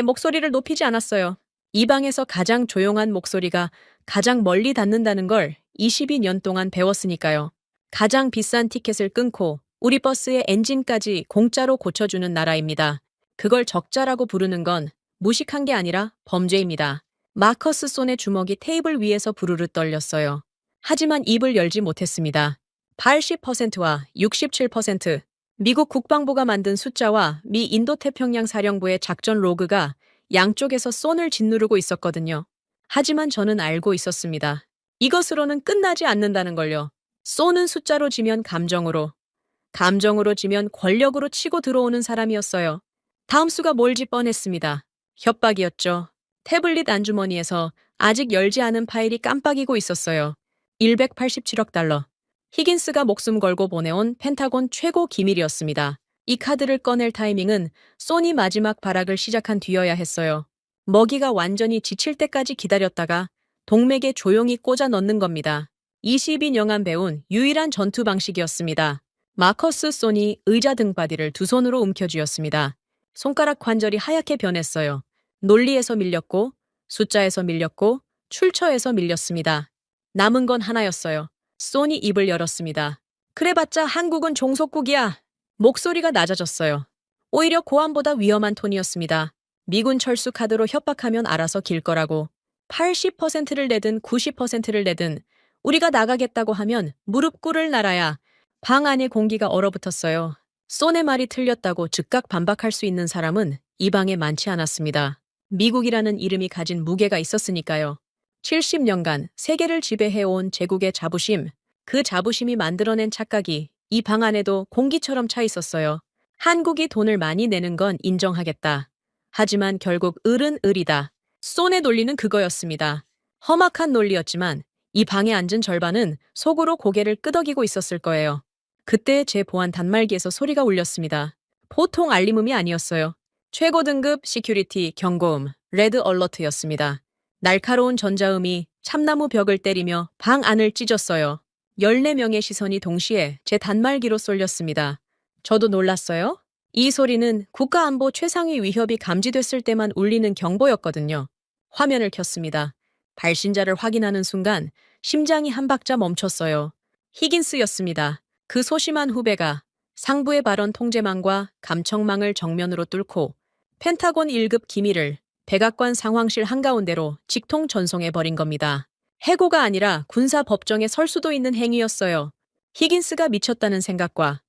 목소리를 높이지 않았어요. 이 방에서 가장 조용한 목소리가 가장 멀리 닿는다는 걸 22년 동안 배웠으니까요. 가장 비싼 티켓을 끊고 우리 버스의 엔진까지 공짜로 고쳐주는 나라입니다. 그걸 적자라고 부르는 건 무식한 게 아니라 범죄입니다. 마커스 손의 주먹이 테이블 위에서 부르르 떨렸어요. 하지만 입을 열지 못했습니다. 80%와 67%, 미국 국방부가 만든 숫자와 미 인도태평양 사령부의 작전 로그가 양쪽에서 손을 짓누르고 있었거든요. 하지만 저는 알고 있었습니다. 이것으로는 끝나지 않는다는 걸요. 쏘는 숫자로 지면 감정으로 지면 권력으로 치고 들어오는 사람이었어요. 다음 수가 뭘지 뻔했습니다. 협박이었죠. 태블릿 안주머니에서 아직 열지 않은 파일이 깜빡이고 있었어요. 187억 달러. 히긴스가 목숨 걸고 보내온 펜타곤 최고 기밀이었습니다. 이 카드를 꺼낼 타이밍은 소니 마지막 발악을 시작한 뒤여야 했어요. 먹이가 완전히 지칠 때까지 기다렸다가 동맥에 조용히 꽂아 넣는 겁니다. 22년간 배운 유일한 전투 방식이었습니다. 마커스 소니 의자 등바디를 두 손으로 움켜쥐었습니다. 손가락 관절이 하얗게 변했어요. 논리에서 밀렸고, 숫자에서 밀렸고, 출처에서 밀렸습니다. 남은 건 하나였어요. 소니 입을 열었습니다. 그래봤자 한국은 종속국이야. 목소리가 낮아졌어요. 오히려 고함보다 위험한 톤이었습니다. 미군 철수 카드로 협박하면 알아서 길 거라고. 80%를 내든 90%를 내든 우리가 나가겠다고 하면 무릎 꿇을 나라야. 방 안의 공기가 얼어붙었어요. 소의 말이 틀렸다고 즉각 반박할 수 있는 사람은 이 방에 많지 않았습니다. 미국이라는 이름이 가진 무게가 있었으니까요. 70년간 세계를 지배해온 제국의 자부심, 그 자부심이 만들어낸 착각이 이 방 안에도 공기처럼 차 있었어요. 한국이 돈을 많이 내는 건 인정하겠다. 하지만 결국 을은 을이다. 소의 논리는 그거였습니다. 험악한 논리였지만 이 방에 앉은 절반은 속으로 고개를 끄덕이고 있었을 거예요. 그때 제 보안 단말기에서 소리가 울렸습니다. 보통 알림음이 아니었어요. 최고 등급 시큐리티 경고음, 레드 얼러트였습니다. 날카로운 전자음이 참나무 벽을 때리며 방 안을 찢었어요. 14명의 시선이 동시에 제 단말기로 쏠렸습니다. 저도 놀랐어요. 이 소리는 국가안보 최상위 위협이 감지됐을 때만 울리는 경보였거든요. 화면을 켰습니다. 발신자를 확인하는 순간 심장이 한 박자 멈췄어요. 히긴스였습니다. 그 소심한 후배가 상부의 발언 통제망과 감청망을 정면으로 뚫고 펜타곤 1급 기밀을 백악관 상황실 한가운데로 직통 전송해버린 겁니다. 해고가 아니라 군사법정에 설 수도 있는 행위였어요. 히긴스가 미쳤다는 생각과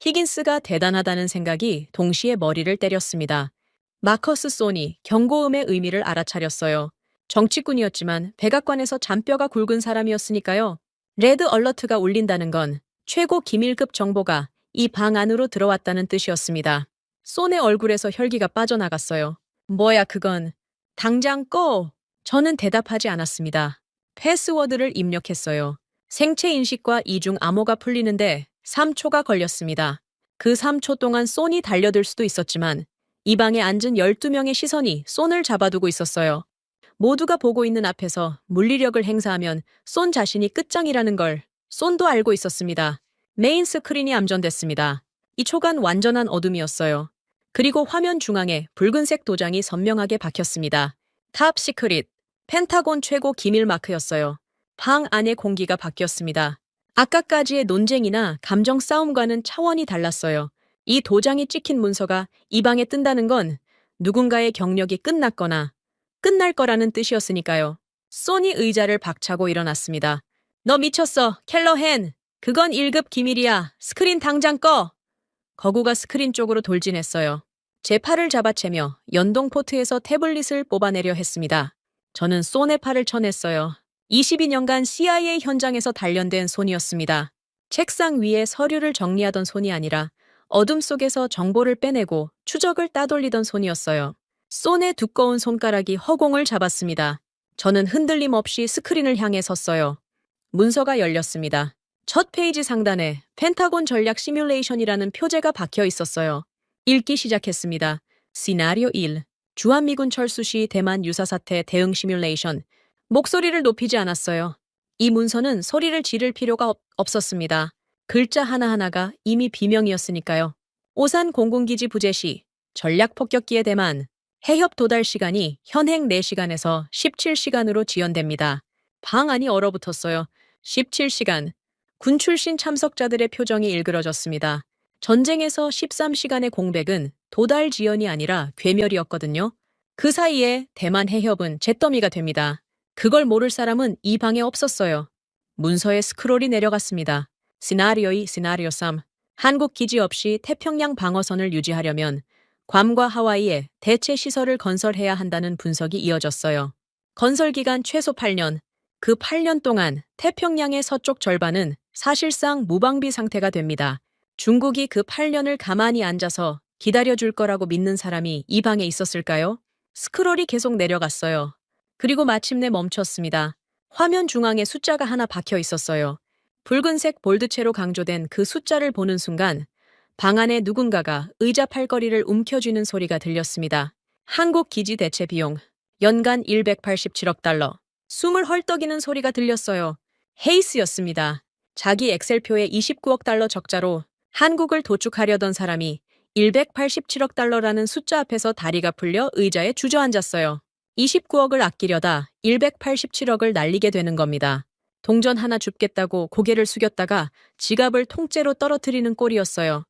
히긴스가 대단하다는 생각이 동시에 머리를 때렸습니다. 마커스 소니 경고음의 의미를 알아차렸어요. 정치꾼이었지만 백악관에서 잔뼈가 굵은 사람이었으니까요. 레드 얼러트가 울린다는 건 최고 기밀급 정보가 이 방 안으로 들어왔다는 뜻이었습니다. 소의 얼굴에서 혈기가 빠져나갔어요. 뭐야 그건. 당장 꺼. 저는 대답하지 않았습니다. 패스워드를 입력했어요. 생체 인식과 이중 암호가 풀리는데 3초가 걸렸습니다. 그 3초 동안 소니 달려들 수도 있었지만 이 방에 앉은 12명의 시선이 손을 잡아두고 있었어요. 모두가 보고 있는 앞에서 물리력을 행사하면 손 자신이 끝장이라는 걸 손도 알고 있었습니다. 메인 스크린이 암전됐습니다. 이 초간 완전한 어둠이었어요. 그리고 화면 중앙에 붉은색 도장이 선명하게 박혔습니다. 탑 시크릿, 펜타곤 최고 기밀 마크였어요. 방 안의 공기가 바뀌었습니다. 아까까지의 논쟁이나 감정 싸움과는 차원이 달랐어요. 이 도장이 찍힌 문서가 이 방에 뜬다는 건 누군가의 경력이 끝났거나 끝날 거라는 뜻이었으니까요. 소니 의자를 박차고 일어났습니다. 너 미쳤어, 켈러헨. 그건 1급 기밀이야. 스크린 당장 꺼. 거구가 스크린 쪽으로 돌진했어요. 제 팔을 잡아채며 연동 포트에서 태블릿을 뽑아내려 했습니다. 저는 손의 팔을 쳐냈어요. 22년간 CIA 현장에서 단련된 손이었습니다. 책상 위에 서류를 정리하던 손이 아니라 어둠 속에서 정보를 빼내고 추적을 따돌리던 손이었어요. 손의 두꺼운 손가락이 허공을 잡았습니다. 저는 흔들림 없이 스크린을 향해 섰어요. 문서가 열렸습니다. 첫 페이지 상단에 펜타곤 전략 시뮬레이션이라는 표제가 박혀 있었어요. 읽기 시작했습니다. 시나리오 1. 주한미군 철수 시 대만 유사사태 대응 시뮬레이션. 목소리를 높이지 않았어요. 이 문서는 소리를 지를 필요가 없었습니다. 글자 하나하나가 이미 비명이었으니까요. 오산 공군기지 부재 시 전략 폭격기의 대만. 해협 도달 시간이 현행 4시간에서 17시간으로 지연됩니다. 방 안이 얼어붙었어요. 17시간. 군 출신 참석자들의 표정이 일그러졌습니다. 전쟁에서 13시간의 공백은 도달 지연이 아니라 괴멸이었거든요. 그 사이에 대만 해협은 잿더미가 됩니다. 그걸 모를 사람은 이 방에 없었어요. 문서에 스크롤이 내려갔습니다. 시나리오 3. 한국 기지 없이 태평양 방어선을 유지하려면 괌과 하와이에 대체 시설을 건설해야 한다는 분석이 이어졌어요. 건설 기간 최소 8년. 그 8년 동안 태평양의 서쪽 절반은 사실상 무방비 상태가 됩니다. 중국이 그 8년을 가만히 앉아서 기다려줄 거라고 믿는 사람이 이 방에 있었을까요? 스크롤이 계속 내려갔어요. 그리고 마침내 멈췄습니다. 화면 중앙에 숫자가 하나 박혀 있었어요. 붉은색 볼드체로 강조된 그 숫자를 보는 순간 방 안에 누군가가 의자 팔걸이를 움켜쥐는 소리가 들렸습니다. 한국 기지 대체 비용 연간 187억 달러. 숨을 헐떡이는 소리가 들렸어요. 헤이스였습니다. 자기 엑셀표에 29억 달러 적자로 한국을 도축하려던 사람이 187억 달러라는 숫자 앞에서 다리가 풀려 의자에 주저앉았어요. 29억을 아끼려다 187억을 날리게 되는 겁니다. 동전 하나 줍겠다고 고개를 숙였다가 지갑을 통째로 떨어뜨리는 꼴이었어요.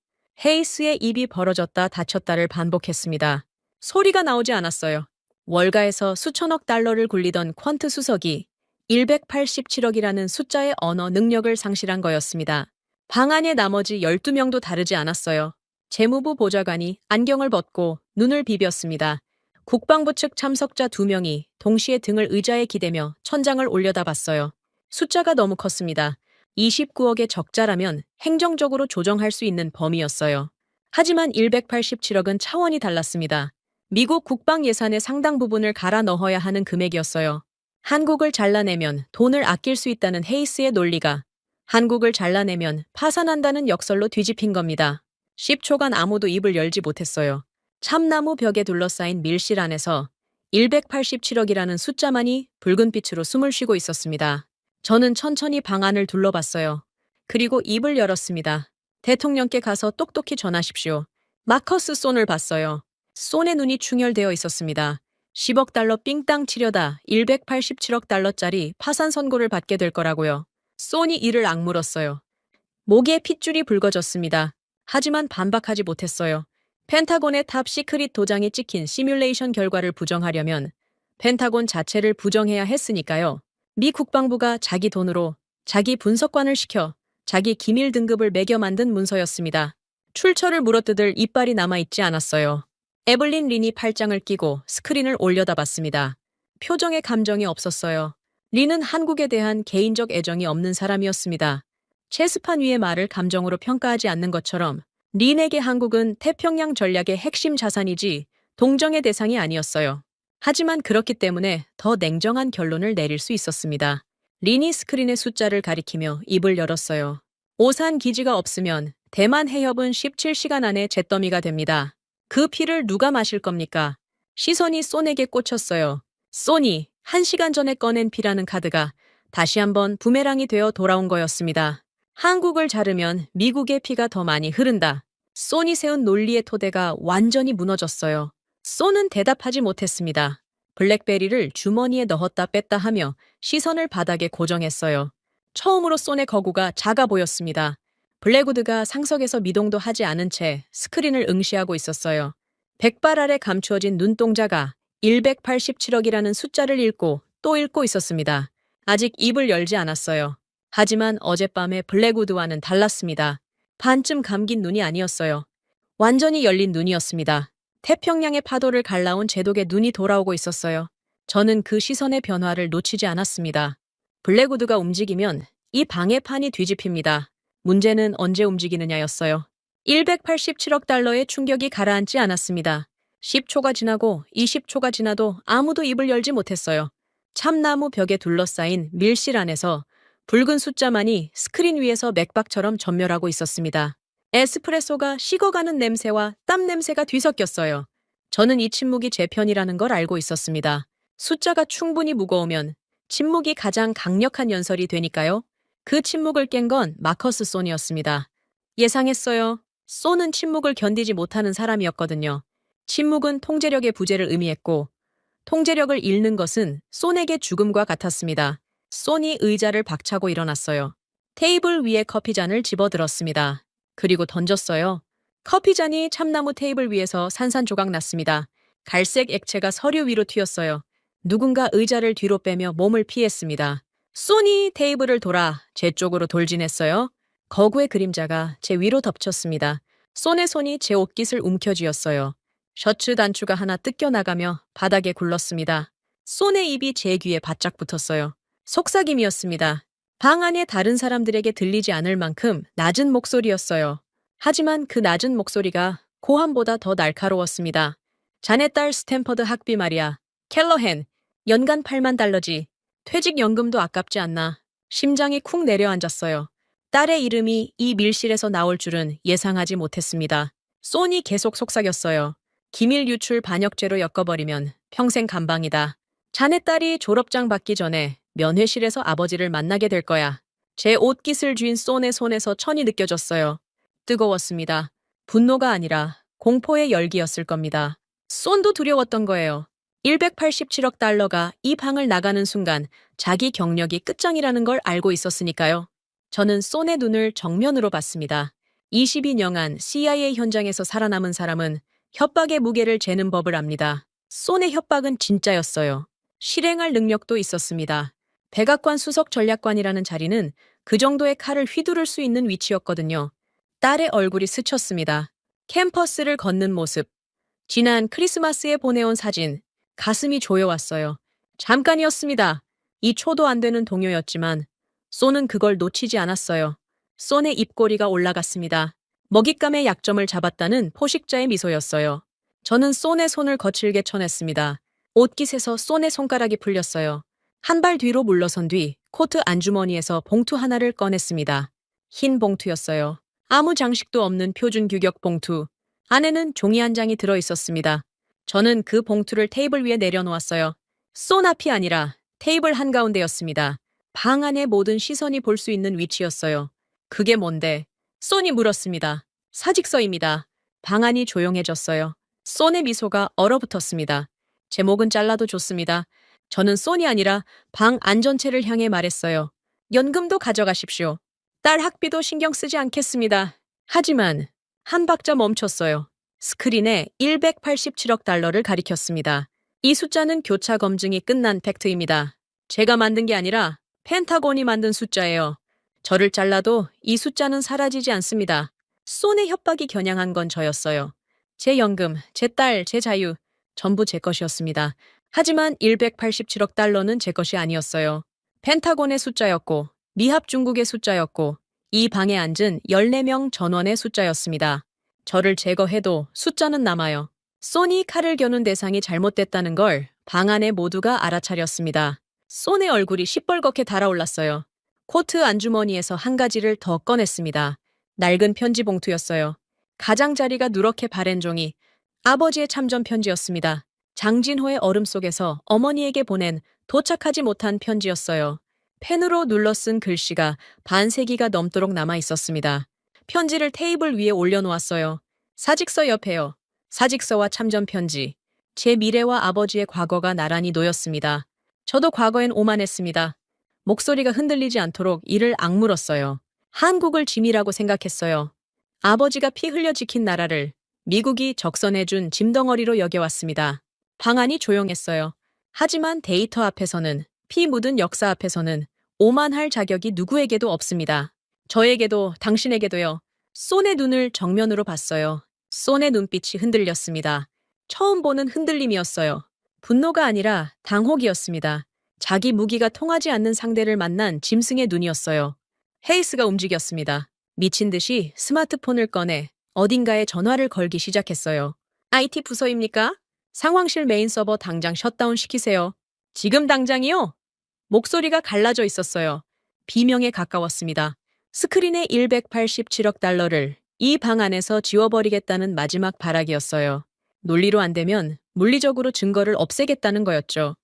헤이스의 입이 벌어졌다 닫혔다를 반복했습니다. 소리가 나오지 않았어요. 월가에서 수천억 달러를 굴리던 퀀트 수석이 187억이라는 숫자의 언어 능력을 상실한 거였습니다. 방 안의 나머지 12명도 다르지 않았어요. 재무부 보좌관이 안경을 벗고 눈을 비볐습니다. 국방부 측 참석자 2명이 동시에 등을 의자에 기대며 천장을 올려다봤어요. 숫자가 너무 컸습니다. 29억의 적자라면 행정적으로 조정할 수 있는 범위였어요. 하지만 187억은 차원이 달랐습니다. 미국 국방 예산의 상당 부분을 갈아 넣어야 하는 금액이었어요. 한국을 잘라내면 돈을 아낄 수 있다는 헤이스의 논리가 한국을 잘라내면 파산한다는 역설로 뒤집힌 겁니다. 10초간 아무도 입을 열지 못했어요. 참나무 벽에 둘러싸인 밀실 안에서 187억이라는 숫자만이 붉은 빛으로 숨을 쉬고 있었습니다. 저는 천천히 방 안을 둘러봤어요. 그리고 입을 열었습니다. 대통령께 가서 똑똑히 전하십시오. 마커스 손을 봤어요. 손의 눈이 충혈되어 있었습니다. 10억 달러 삥땅 치려다 187억 달러짜리 파산 선고를 받게 될 거라고요. 손이 이를 악물었어요. 목에 핏줄이 붉어졌습니다. 하지만 반박하지 못했어요. 펜타곤의 탑 시크릿 도장이 찍힌 시뮬레이션 결과를 부정하려면 펜타곤 자체를 부정해야 했으니까요. 미 국방부가 자기 돈으로 자기 분석관을 시켜 자기 기밀 등급을 매겨 만든 문서였습니다. 출처를 물어뜯을 이빨이 남아있지 않았어요. 에블린 린이 팔짱을 끼고 스크린을 올려다봤습니다. 표정에 감정이 없었어요. 린은 한국에 대한 개인적 애정이 없는 사람이었습니다. 체스판 위의 말을 감정으로 평가하지 않는 것처럼 린에게 한국은 태평양 전략의 핵심 자산이지 동정의 대상이 아니었어요. 하지만 그렇기 때문에 더 냉정한 결론을 내릴 수 있었습니다. 린이 스크린의 숫자를 가리키며 입을 열었어요. 오산 기지가 없으면 대만 해협은 17시간 안에 잿더미가 됩니다. 그 피를 누가 마실 겁니까? 시선이 손에게 꽂혔어요. 손이 1시간 전에 꺼낸 피라는 카드가 다시 한번 부메랑이 되어 돌아온 거였습니다. 한국을 자르면 미국의 피가 더 많이 흐른다. 손이 세운 논리의 토대가 완전히 무너졌어요. 손은 대답하지 못했습니다. 블랙베리를 주머니에 넣었다 뺐다 하며 시선을 바닥에 고정했어요. 처음으로 손의 거구가 작아 보였습니다. 블랙우드가 상석에서 미동도 하지 않은 채 스크린을 응시하고 있었어요. 백발 아래 감추어진 눈동자가 187억이라는 숫자를 읽고 또 읽고 있었습니다. 아직 입을 열지 않았어요. 하지만 어젯밤의 블랙우드와는 달랐습니다. 반쯤 감긴 눈이 아니었어요. 완전히 열린 눈이었습니다. 태평양의 파도를 갈라온 제독의 눈이 돌아오고 있었어요. 저는 그 시선의 변화를 놓치지 않았습니다. 블랙우드가 움직이면 이 방의 판이 뒤집힙니다. 문제는 언제 움직이느냐였어요. 187억 달러의 충격이 가라앉지 않았습니다. 10초가 지나고 20초가 지나도 아무도 입을 열지 못했어요. 참나무 벽에 둘러싸인 밀실 안에서 붉은 숫자만이 스크린 위에서 맥박처럼 전멸하고 있었습니다. 에스프레소가 식어가는 냄새와 땀 냄새가 뒤섞였어요. 저는 이 침묵이 제 편이라는 걸 알고 있었습니다. 숫자가 충분히 무거우면 침묵이 가장 강력한 연설이 되니까요. 그 침묵을 깬 건 마커스 손이었습니다. 예상했어요. 손은 침묵을 견디지 못하는 사람이었거든요. 침묵은 통제력의 부재를 의미했고 통제력을 잃는 것은 손에게 죽음과 같았습니다. 손이 의자를 박차고 일어났어요. 테이블 위에 커피잔을 집어들었습니다. 그리고 던졌어요. 커피잔이 참나무 테이블 위에서 산산조각 났습니다. 갈색 액체가 서류 위로 튀었어요. 누군가 의자를 뒤로 빼며 몸을 피했습니다. 소니 테이블을 돌아 제 쪽으로 돌진했어요. 거구의 그림자가 제 위로 덮쳤습니다. 손의 손이 제 옷깃을 움켜쥐었어요. 셔츠 단추가 하나 뜯겨나가며 바닥에 굴렀습니다. 손의 입이 제 귀에 바짝 붙었어요. 속삭임이었습니다. 방 안에 다른 사람들에게 들리지 않을 만큼 낮은 목소리였어요. 하지만 그 낮은 목소리가 고함보다 더 날카로웠습니다. 자네 딸 스탠퍼드 학비 말이야. 켈러헨, 연간 8만 달러지. 퇴직연금도 아깝지 않나. 심장이 쿵 내려앉았어요. 딸의 이름이 이 밀실에서 나올 줄은 예상하지 못했습니다. 소니 계속 속삭였어요. 기밀 유출 반역죄로 엮어버리면 평생 감방이다. 자네 딸이 졸업장 받기 전에 면회실에서 아버지를 만나게 될 거야. 제 옷깃을 쥔 손의 손에서 천이 느껴졌어요. 뜨거웠습니다. 분노가 아니라 공포의 열기였을 겁니다. 손도 두려웠던 거예요. 187억 달러가 이 방을 나가는 순간 자기 경력이 끝장이라는 걸 알고 있었으니까요. 저는 손의 눈을 정면으로 봤습니다. 22년간 CIA 현장에서 살아남은 사람은 협박의 무게를 재는 법을 압니다. 손의 협박은 진짜였어요. 실행할 능력도 있었습니다. 백악관 수석 전략관이라는 자리는 그 정도의 칼을 휘두를 수 있는 위치였거든요. 딸의 얼굴이 스쳤습니다. 캠퍼스를 걷는 모습. 지난 크리스마스에 보내온 사진. 가슴이 조여왔어요. 잠깐이었습니다. 이 초도 안 되는 동요였지만 손은 그걸 놓치지 않았어요. 손의 입꼬리가 올라갔습니다. 먹잇감의 약점을 잡았다는 포식자의 미소였어요. 저는 손의 손을 거칠게 쳐냈습니다. 옷깃에서 손의 손가락이 풀렸어요. 한 발 뒤로 물러선 뒤 코트 안주머니에서 봉투 하나를 꺼냈습니다. 흰 봉투였어요. 아무 장식도 없는 표준 규격 봉투. 안에는 종이 한 장이 들어 있었습니다. 저는 그 봉투를 테이블 위에 내려놓았어요. 손 앞이 아니라 테이블 한가운데였습니다. 방 안의 모든 시선이 볼 수 있는 위치였어요. 그게 뭔데? 손이 물었습니다. 사직서입니다. 방 안이 조용해졌어요. 손의 미소가 얼어붙었습니다. 제목은 잘라도 좋습니다. 저는 손이 아니라 방 안전체를 향해 말했어요. 연금도 가져가십시오. 딸 학비도 신경 쓰지 않겠습니다. 하지만 한 박자 멈췄어요. 스크린에 187억 달러를 가리켰습니다. 이 숫자는 교차 검증이 끝난 팩트입니다. 제가 만든 게 아니라 펜타곤이 만든 숫자예요. 저를 잘라도 이 숫자는 사라지지 않습니다. 손의 협박이 겨냥한 건 저였어요. 제 연금, 제 딸, 제 자유, 전부 제 것이었습니다. 하지만 187억 달러는 제 것이 아니었어요. 펜타곤의 숫자였고, 미합 중국의 숫자였고, 이 방에 앉은 14명 전원의 숫자였습니다. 저를 제거해도 숫자는 남아요. 손이 칼을 겨눈 대상이 잘못됐다는 걸 방 안에 모두가 알아차렸습니다. 손의 얼굴이 시뻘겋게 달아올랐어요. 코트 안주머니에서 한 가지를 더 꺼냈습니다. 낡은 편지 봉투였어요. 가장자리가 누렇게 바랜 종이 아버지의 참전 편지였습니다. 장진호의 얼음 속에서 어머니에게 보낸 도착하지 못한 편지였어요. 펜으로 눌러 쓴 글씨가 반세기가 넘도록 남아 있었습니다. 편지를 테이블 위에 올려놓았어요. 사직서 옆에요. 사직서와 참전 편지. 제 미래와 아버지의 과거가 나란히 놓였습니다. 저도 과거엔 오만했습니다. 목소리가 흔들리지 않도록 이를 악물었어요. 한국을 짐이라고 생각했어요. 아버지가 피 흘려 지킨 나라를 미국이 적선해준 짐덩어리로 여겨왔습니다. 방 안이 조용했어요. 하지만 데이터 앞에서는, 피 묻은 역사 앞에서는 오만할 자격이 누구에게도 없습니다. 저에게도 당신에게도요. 손의 눈을 정면으로 봤어요. 손의 눈빛이 흔들렸습니다. 처음 보는 흔들림이었어요. 분노가 아니라 당혹이었습니다. 자기 무기가 통하지 않는 상대를 만난 짐승의 눈이었어요. 헤이스가 움직였습니다. 미친 듯이 스마트폰을 꺼내 어딘가에 전화를 걸기 시작했어요. IT 부서입니까? 상황실 메인 서버 당장 셧다운 시키세요. 지금 당장이요? 목소리가 갈라져 있었어요. 비명에 가까웠습니다. 스크린에 187억 달러를 이 방 안에서 지워버리겠다는 마지막 발악이었어요. 논리로 안 되면 물리적으로 증거를 없애겠다는 거였죠.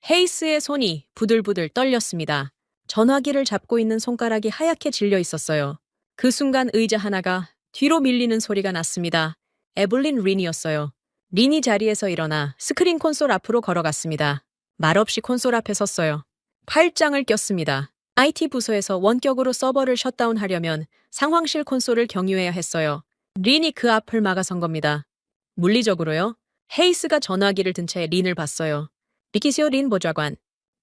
헤이스의 손이 부들부들 떨렸습니다. 전화기를 잡고 있는 손가락이 하얗게 질려 있었어요. 그 순간 의자 하나가 뒤로 밀리는 소리가 났습니다. 에블린 린이었어요. 린이 자리에서 일어나 스크린 콘솔 앞으로 걸어갔습니다. 말없이 콘솔 앞에 섰어요. 팔짱을 꼈습니다. IT 부서에서 원격으로 서버를 셧다운하려면 상황실 콘솔을 경유해야 했어요. 린이 그 앞을 막아선 겁니다. 물리적으로요? 헤이스가 전화기를 든 채 린을 봤어요. 리키시오 린 보좌관.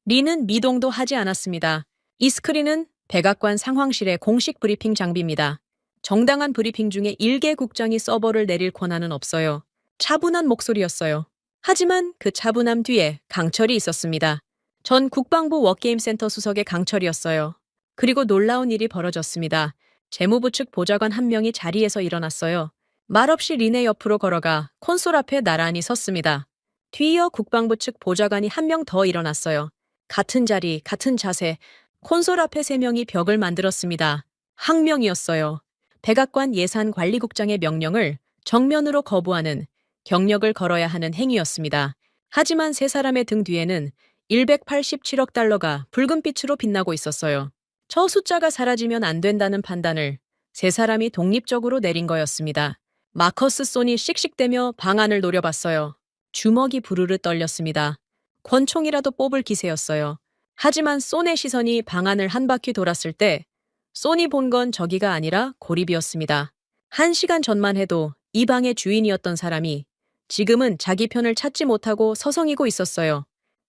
린은 미동도 하지 않았습니다. 이 스크린은 백악관 상황실의 공식 브리핑 장비입니다. 정당한 브리핑 중에 일개 국장이 서버를 내릴 권한은 없어요. 차분한 목소리였어요. 하지만 그 차분함 뒤에 강철이 있었습니다. 전 국방부 워게임센터 수석의 강철이었어요. 그리고 놀라운 일이 벌어졌습니다. 재무부 측 보좌관 한 명이 자리에서 일어났어요. 말없이 린의 옆으로 걸어가 콘솔 앞에 나란히 섰습니다. 뒤이어 국방부 측 보좌관이 한 명 더 일어났어요. 같은 자리, 같은 자세, 콘솔 앞에 3명이 벽을 만들었습니다. 항명이었어요. 백악관 예산관리국장의 명령을 정면으로 거부하는 경력을 걸어야 하는 행위였습니다. 하지만 3사람의 등 뒤에는 187억 달러가 붉은빛으로 빛나고 있었어요. 저 숫자가 사라지면 안 된다는 판단을 3사람이 독립적으로 내린 거였습니다. 마커스 손이 씩씩대며 방안을 노려봤어요. 주먹이 부르르 떨렸습니다. 권총이라도 뽑을 기세였어요. 하지만 손의 시선이 방안을 한 바퀴 돌았을 때 손이 본 건 저기가 아니라 고립이었습니다. 1시간 전만 해도 이 방의 주인이었던 사람이 지금은 자기 편을 찾지 못하고 서성이고 있었어요.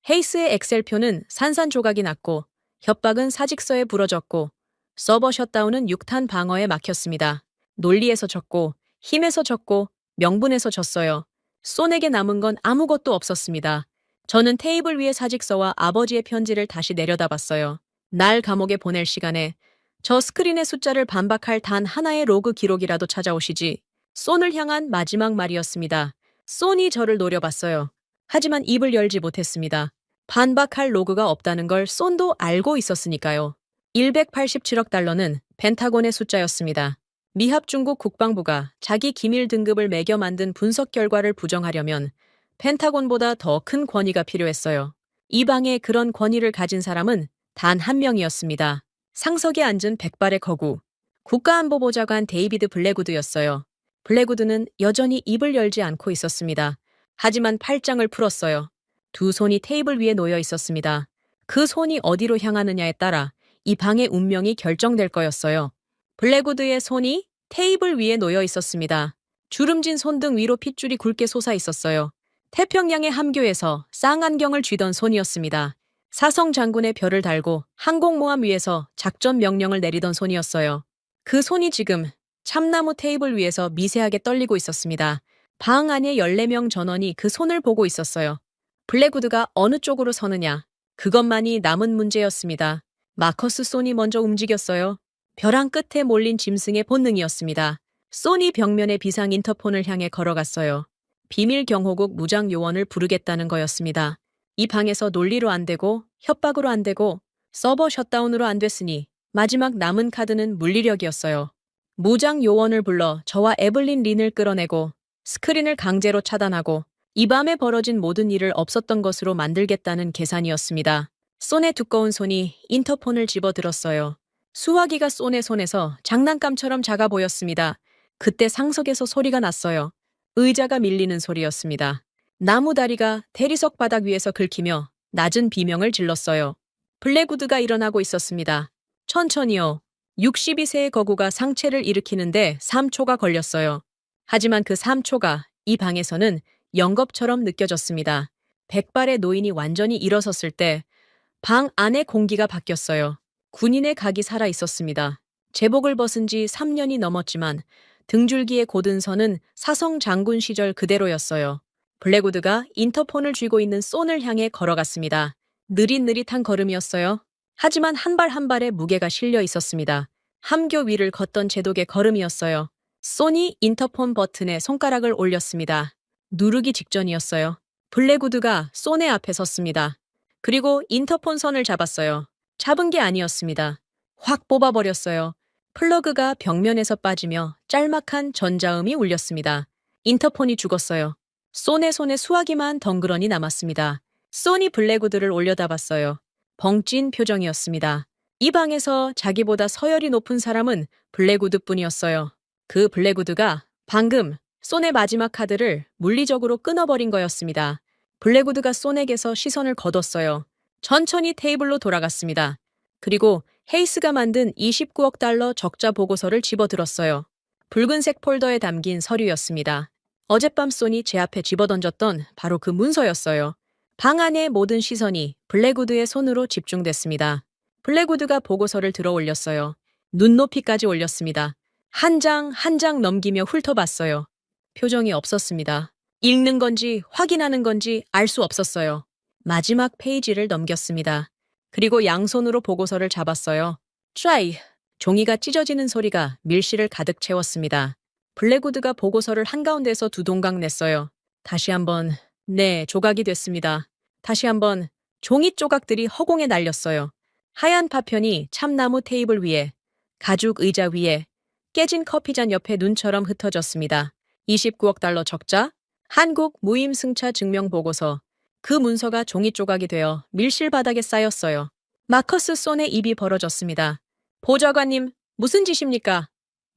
헤이스의 엑셀표는 산산조각이 났고 협박은 사직서에 부러졌고 서버 셧다운은 6탄 방어에 막혔습니다. 논리에서 졌고 힘에서 졌고 명분에서 졌어요. 손에게 남은 건 아무것도 없었습니다. 저는 테이블 위의 사직서와 아버지의 편지를 다시 내려다봤어요. 날 감옥에 보낼 시간에 저 스크린의 숫자를 반박할 단 하나의 로그 기록이라도 찾아오시지. 손을 향한 마지막 말이었습니다. 손이 저를 노려봤어요. 하지만 입을 열지 못했습니다. 반박할 로그가 없다는 걸 손도 알고 있었으니까요. 187억 달러는 펜타곤의 숫자였습니다. 미합 중국 국방부가 자기 기밀 등급을 매겨 만든 분석 결과를 부정하려면 펜타곤보다 더 큰 권위가 필요했어요. 이 방에 그런 권위를 가진 사람은 단 한 명이었습니다. 상석에 앉은 백발의 거구, 국가안보보좌관 데이비드 블랙우드였어요. 블랙우드는 여전히 입을 열지 않고 있었습니다. 하지만 팔짱을 풀었어요. 2 손이 테이블 위에 놓여 있었습니다. 그 손이 어디로 향하느냐에 따라 이 방의 운명이 결정될 거였어요. 블랙우드의 손이 테이블 위에 놓여 있었습니다. 주름진 손등 위로 핏줄이 굵게 솟아 있었어요. 태평양의 함교에서 쌍안경을 쥐던 손이었습니다. 사성 장군의 별을 달고 항공모함 위에서 작전 명령을 내리던 손이었어요. 그 손이 지금 참나무 테이블 위에서 미세하게 떨리고 있었습니다. 방 안에 14명 전원이 그 손을 보고 있었어요. 블랙우드가 어느 쪽으로 서느냐, 그것만이 남은 문제였습니다. 마커스 손이 먼저 움직였어요. 벼랑 끝에 몰린 짐승의 본능이었습니다. 손이 벽면의 비상 인터폰을 향해 걸어갔어요. 비밀 경호국 무장 요원을 부르겠다는 거였습니다. 이 방에서 논리로 안 되고 협박으로 안 되고 서버 셧다운으로 안 됐으니 마지막 남은 카드는 물리력이었어요. 무장 요원을 불러 저와 에블린 린을 끌어내고 스크린을 강제로 차단하고 이 밤에 벌어진 모든 일을 없었던 것으로 만들겠다는 계산이었습니다. 손의 두꺼운 손이 인터폰을 집어들었어요. 수화기가 손의 손에서 장난감처럼 작아 보였습니다. 그때 상석에서 소리가 났어요. 의자가 밀리는 소리였습니다. 나무 다리가 대리석 바닥 위에서 긁히며 낮은 비명을 질렀어요. 블랙우드가 일어나고 있었습니다. 천천히요. 62세의 거구가 상체를 일으키는데 3초가 걸렸어요. 하지만 그 3초가 이 방에서는 영겁처럼 느껴졌습니다. 백발의 노인이 완전히 일어섰을 때 방 안의 공기가 바뀌었어요. 군인의 각이 살아 있었습니다. 제복을 벗은 지 3년이 넘었지만 등줄기의 곧은 선은 사성 장군 시절 그대로였어요. 블랙우드가 인터폰을 쥐고 있는 손을 향해 걸어갔습니다. 느릿느릿한 걸음이었어요. 하지만 한 발 한 발에 무게가 실려 있었습니다. 함교 위를 걷던 제독의 걸음이었어요. 손이 인터폰 버튼에 손가락을 올렸습니다. 누르기 직전이었어요. 블랙우드가 손의 앞에 섰습니다. 그리고 인터폰 선을 잡았어요. 잡은 게 아니었습니다. 확 뽑아버렸어요. 플러그가 벽면에서 빠지며 짤막한 전자음이 울렸습니다. 인터폰이 죽었어요. 손의 손에 수화기만 덩그러니 남았습니다. 손이 블랙우드를 올려다봤어요. 벙찐 표정이었습니다. 이 방에서 자기보다 서열이 높은 사람은 블랙우드뿐이었어요. 그 블랙우드가 방금 손의 마지막 카드를 물리적으로 끊어버린 거였습니다. 블랙우드가 손에게서 시선을 거뒀어요. 천천히 테이블로 돌아갔습니다. 그리고 헤이스가 만든 29억 달러 적자 보고서를 집어들었어요. 붉은색 폴더에 담긴 서류였습니다. 어젯밤 소니 제 앞에 집어던졌던 바로 그 문서였어요. 방 안의 모든 시선이 블랙우드의 손으로 집중됐습니다. 블랙우드가 보고서를 들어 올렸어요. 눈높이까지 올렸습니다. 한 장 한 장 넘기며 훑어봤어요. 표정이 없었습니다. 읽는 건지 확인하는 건지 알 수 없었어요. 마지막 페이지를 넘겼습니다. 그리고 양손으로 보고서를 잡았어요. 트라이! 종이가 찢어지는 소리가 밀실을 가득 채웠습니다. 블랙우드가 보고서를 한가운데서 두 동강 냈어요. 다시 한번, 네, 조각이 됐습니다. 다시 한번 종이 조각들이 허공에 날렸어요. 하얀 파편이 참나무 테이블 위에, 가죽 의자 위에, 깨진 커피잔 옆에 눈처럼 흩어졌습니다. 29억 달러 적자, 한국 무임승차 증명보고서. 그 문서가 종이 조각이 되어 밀실 바닥에 쌓였어요. 마커스 손의 입이 벌어졌습니다. 보좌관님, 무슨 짓입니까?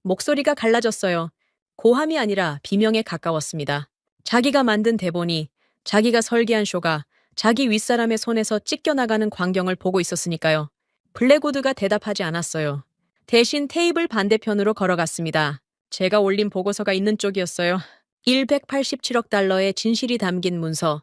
목소리가 갈라졌어요. 고함이 아니라 비명에 가까웠습니다. 자기가 만든 대본이, 자기가 설계한 쇼가 자기 윗사람의 손에서 찢겨나가는 광경을 보고 있었으니까요. 블랙우드가 대답하지 않았어요. 대신 테이블 반대편으로 걸어갔습니다. 제가 올린 보고서가 있는 쪽이었어요. 187억 달러의 진실이 담긴 문서.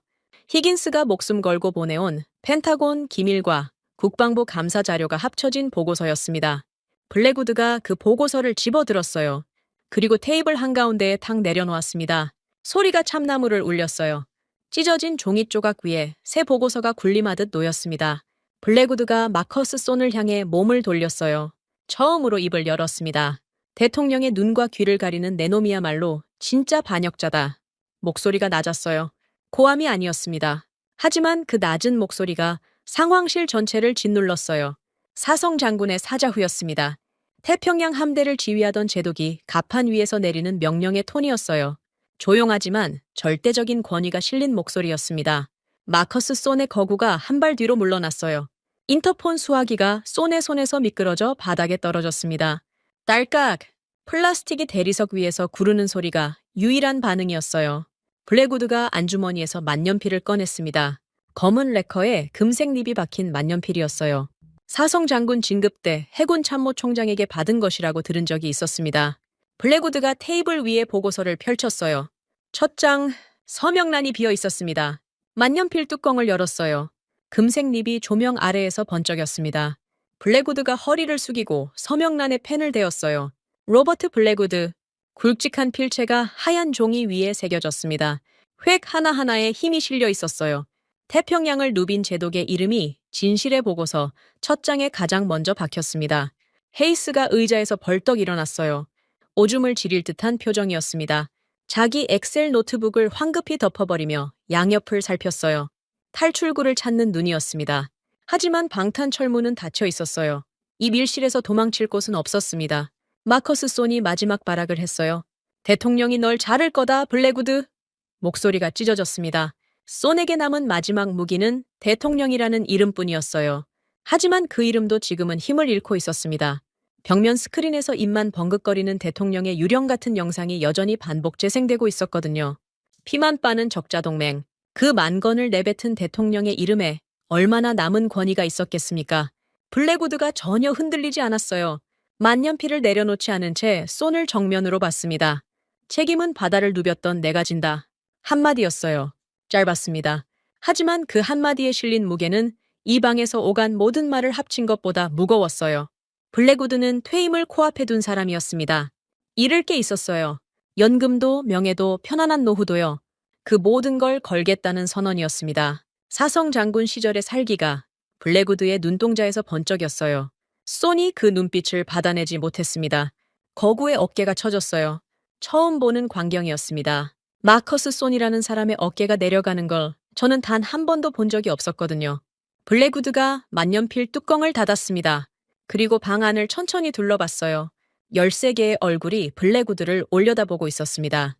히긴스가 목숨 걸고 보내온 펜타곤 기밀과 국방부 감사 자료가 합쳐진 보고서였습니다. 블랙우드가 그 보고서를 집어들었어요. 그리고 테이블 한가운데에 탁 내려놓았습니다. 소리가 참나무를 울렸어요. 찢어진 종이 조각 위에 새 보고서가 군림하듯 놓였습니다. 블랙우드가 마커스 손을 향해 몸을 돌렸어요. 처음으로 입을 열었습니다. 대통령의 눈과 귀를 가리는 내 놈이야말로 진짜 반역자다. 목소리가 낮았어요. 고함이 아니었습니다. 하지만 그 낮은 목소리가 상황실 전체를 짓눌렀어요. 사성 장군의 사자후였습니다. 태평양 함대를 지휘하던 제독이 갑판 위에서 내리는 명령의 톤이었어요. 조용하지만 절대적인 권위가 실린 목소리였습니다. 마커스 손의 거구가 한 발 뒤로 물러났어요. 인터폰 수화기가 손의 손에서 미끄러져 바닥에 떨어졌습니다. 딸깍! 플라스틱이 대리석 위에서 구르는 소리가 유일한 반응이었어요. 블랙우드가 안주머니에서 만년필을 꺼냈습니다. 검은 레커에 금색 립이 박힌 만년필이었어요. 사성 장군 진급 때 해군 참모총장에게 받은 것이라고 들은 적이 있었습니다. 블랙우드가 테이블 위에 보고서를 펼쳤어요. 첫 장, 서명란이 비어 있었습니다. 만년필 뚜껑을 열었어요. 금색 립이 조명 아래에서 번쩍였습니다. 블랙우드가 허리를 숙이고 서명란에 펜을 대었어요. 로버트 블랙우드. 굵직한 필체가 하얀 종이 위에 새겨졌습니다. 획 하나하나에 힘이 실려 있었어요. 태평양을 누빈 제독의 이름이 진실의 보고서 첫 장에 가장 먼저 박혔습니다. 헤이스가 의자에서 벌떡 일어났어요. 오줌을 지릴 듯한 표정이었습니다. 자기 엑셀 노트북을 황급히 덮어버리며 양옆을 살폈어요. 탈출구를 찾는 눈이었습니다. 하지만 방탄철문은 닫혀 있었어요. 이 밀실에서 도망칠 곳은 없었습니다. 마커스 손이 마지막 발악을 했어요. 대통령이 널 자를 거다, 블랙우드. 목소리가 찢어졌습니다. 손에게 남은 마지막 무기는 대통령이라는 이름뿐이었어요. 하지만 그 이름도 지금은 힘을 잃고 있었습니다. 벽면 스크린에서 입만 벙긋거리는 대통령의 유령 같은 영상이 여전히 반복 재생되고 있었거든요. 피만 빠는 적자동맹. 그 만건을 내뱉은 대통령의 이름에 얼마나 남은 권위가 있었겠습니까? 블랙우드가 전혀 흔들리지 않았어요. 만년필을 내려놓지 않은 채 손을 정면으로 봤습니다. 책임은 바다를 누볐던 내가 진다. 한마디였어요. 짧았습니다. 하지만 그 한마디에 실린 무게는 이 방에서 오간 모든 말을 합친 것보다 무거웠어요. 블랙우드는 퇴임을 코앞에 둔 사람이었습니다. 잃을 게 있었어요. 연금도 명예도 편안한 노후도요. 그 모든 걸 걸겠다는 선언이었습니다. 사성 장군 시절의 살기가 블랙우드의 눈동자에서 번쩍였어요. 소니 그 눈빛을 받아내지 못했습니다. 거구의 어깨가 처졌어요. 처음 보는 광경이었습니다. 마커스 손이라는 사람의 어깨가 내려가는 걸 저는 단 한 번도 본 적이 없었거든요. 블랙우드가 만년필 뚜껑을 닫았습니다. 그리고 방 안을 천천히 둘러봤어요. 13개의 얼굴이 블랙우드를 올려다보고 있었습니다.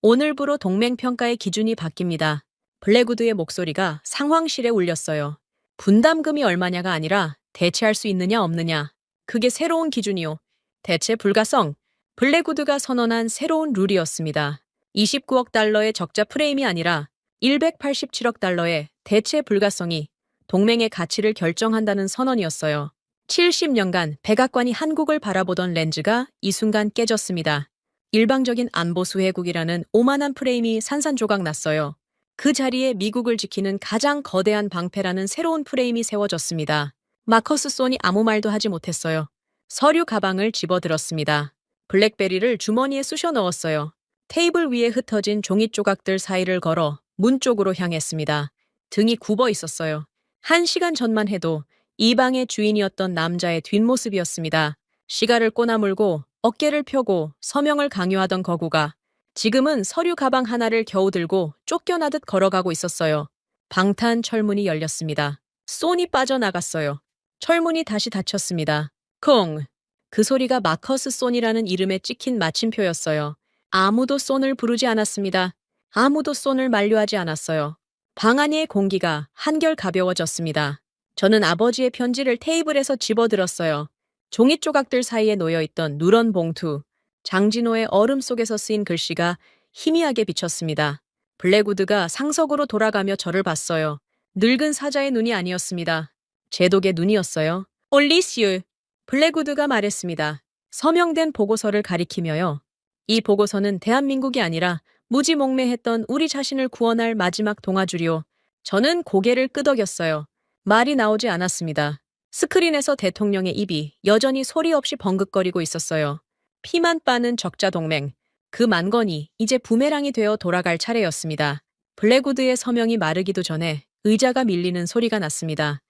오늘부로 동맹평가의 기준이 바뀝니다. 블랙우드의 목소리가 상황실에 울렸어요. 분담금이 얼마냐가 아니라 대체할 수 있느냐 없느냐. 그게 새로운 기준이요. 대체 불가성. 블랙우드가 선언한 새로운 룰이었습니다. 29억 달러의 적자 프레임이 아니라 187억 달러의 대체 불가성이 동맹의 가치를 결정한다는 선언이었어요. 70년간 백악관이 한국을 바라보던 렌즈가 이 순간 깨졌습니다. 일방적인 안보 수혜국이라는 오만한 프레임이 산산조각 났어요. 그 자리에 미국을 지키는 가장 거대한 방패라는 새로운 프레임이 세워졌습니다. 마커스 손이 아무 말도 하지 못했어요. 서류 가방을 집어들었습니다. 블랙베리를 주머니에 쑤셔 넣었어요. 테이블 위에 흩어진 종이 조각들 사이를 걸어 문 쪽으로 향했습니다. 등이 굽어 있었어요. 1시간 전만 해도 이 방의 주인이었던 남자의 뒷모습이었습니다. 시가를 꼬나물고 어깨를 펴고 서명을 강요하던 거구가 지금은 서류 가방 하나를 겨우 들고 쫓겨나듯 걸어가고 있었어요. 방탄 철문이 열렸습니다. 손이 빠져나갔어요. 철문이 다시 닫혔습니다. 콩! 그 소리가 마커스 손이라는 이름에 찍힌 마침표였어요. 아무도 손을 부르지 않았습니다. 아무도 손을 만류하지 않았어요. 방 안의 공기가 한결 가벼워졌습니다. 저는 아버지의 편지를 테이블에서 집어들었어요. 종이 조각들 사이에 놓여있던 누런 봉투, 장진호의 얼음 속에서 쓰인 글씨가 희미하게 비쳤습니다. 블랙우드가 상석으로 돌아가며 저를 봤어요. 늙은 사자의 눈이 아니었습니다. 제독의 눈이었어요. 올리시우! 블랙우드가 말했습니다. 서명된 보고서를 가리키며요. 이 보고서는 대한민국이 아니라 무지몽매했던 우리 자신을 구원할 마지막 동아줄이오. 저는 고개를 끄덕였어요. 말이 나오지 않았습니다. 스크린에서 대통령의 입이 여전히 소리 없이 벙긋거리고 있었어요. 피만 빠는 적자 동맹. 그 만건이 이제 부메랑이 되어 돌아갈 차례였습니다. 블랙우드의 서명이 마르기도 전에 의자가 밀리는 소리가 났습니다.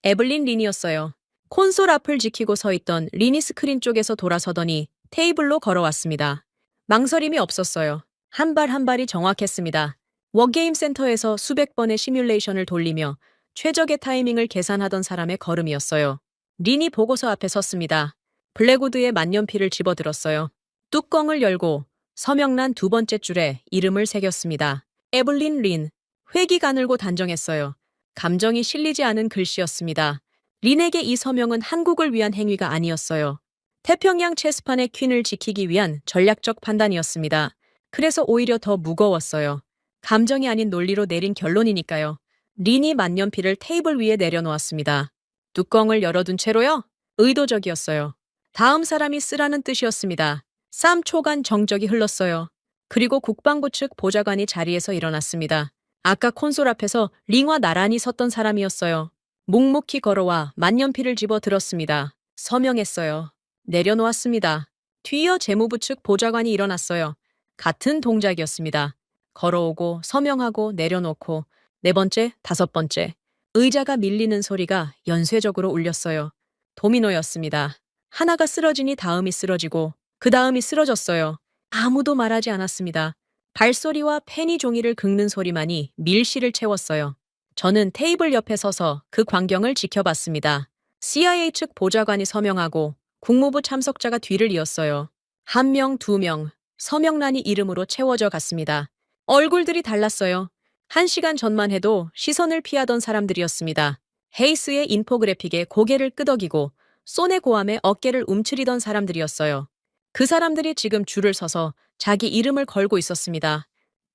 에블린 린이었어요. 콘솔 앞을 지키고 서 있던 린이 스크린 쪽에서 돌아서더니 테이블로 걸어왔습니다. 망설임이 없었어요. 한 발 한 발이 정확했습니다. 워게임 센터에서 수백 번의 시뮬레이션을 돌리며 최적의 타이밍을 계산하던 사람의 걸음이었어요. 린이 보고서 앞에 섰습니다. 블랙우드의 만년필을 집어들었어요. 뚜껑을 열고 서명란 두 번째 줄에 이름을 새겼습니다. 에블린 린. 획이 가늘고 단정했어요. 감정이 실리지 않은 글씨였습니다. 린에게 이 서명은 한국을 위한 행위가 아니었어요. 태평양 체스판의 퀸을 지키기 위한 전략적 판단이었습니다. 그래서 오히려 더 무거웠어요. 감정이 아닌 논리로 내린 결론이니까요. 린이 만년필을 테이블 위에 내려놓았습니다. 뚜껑을 열어둔 채로요? 의도적이었어요. 다음 사람이 쓰라는 뜻이었습니다. 3초간 정적이 흘렀어요. 그리고 국방부 측 보좌관이 자리에서 일어났습니다. 아까 콘솔 앞에서 링과 나란히 섰던 사람이었어요. 묵묵히 걸어와 만년필을 집어 들었습니다. 서명했어요. 내려놓았습니다. 뒤이어 재무부 측 보좌관이 일어났어요. 같은 동작이었습니다. 걸어오고 서명하고 내려놓고 네 번째, 다섯 번째. 의자가 밀리는 소리가 연쇄적으로 울렸어요. 도미노였습니다. 하나가 쓰러지니 다음이 쓰러지고 그 다음이 쓰러졌어요. 아무도 말하지 않았습니다. 발소리와 펜이 종이를 긁는 소리만이 밀실을 채웠어요. 저는 테이블 옆에 서서 그 광경을 지켜봤습니다. CIA 측 보좌관이 서명하고 국무부 참석자가 뒤를 이었어요. 한 명, 두 명, 서명란이 이름으로 채워져 갔습니다. 얼굴들이 달랐어요. 1시간 전만 해도 시선을 피하던 사람들이었습니다. 헤이스의 인포그래픽에 고개를 끄덕이고 손의 고함에 어깨를 움츠리던 사람들이었어요. 그 사람들이 지금 줄을 서서 자기 이름을 걸고 있었습니다.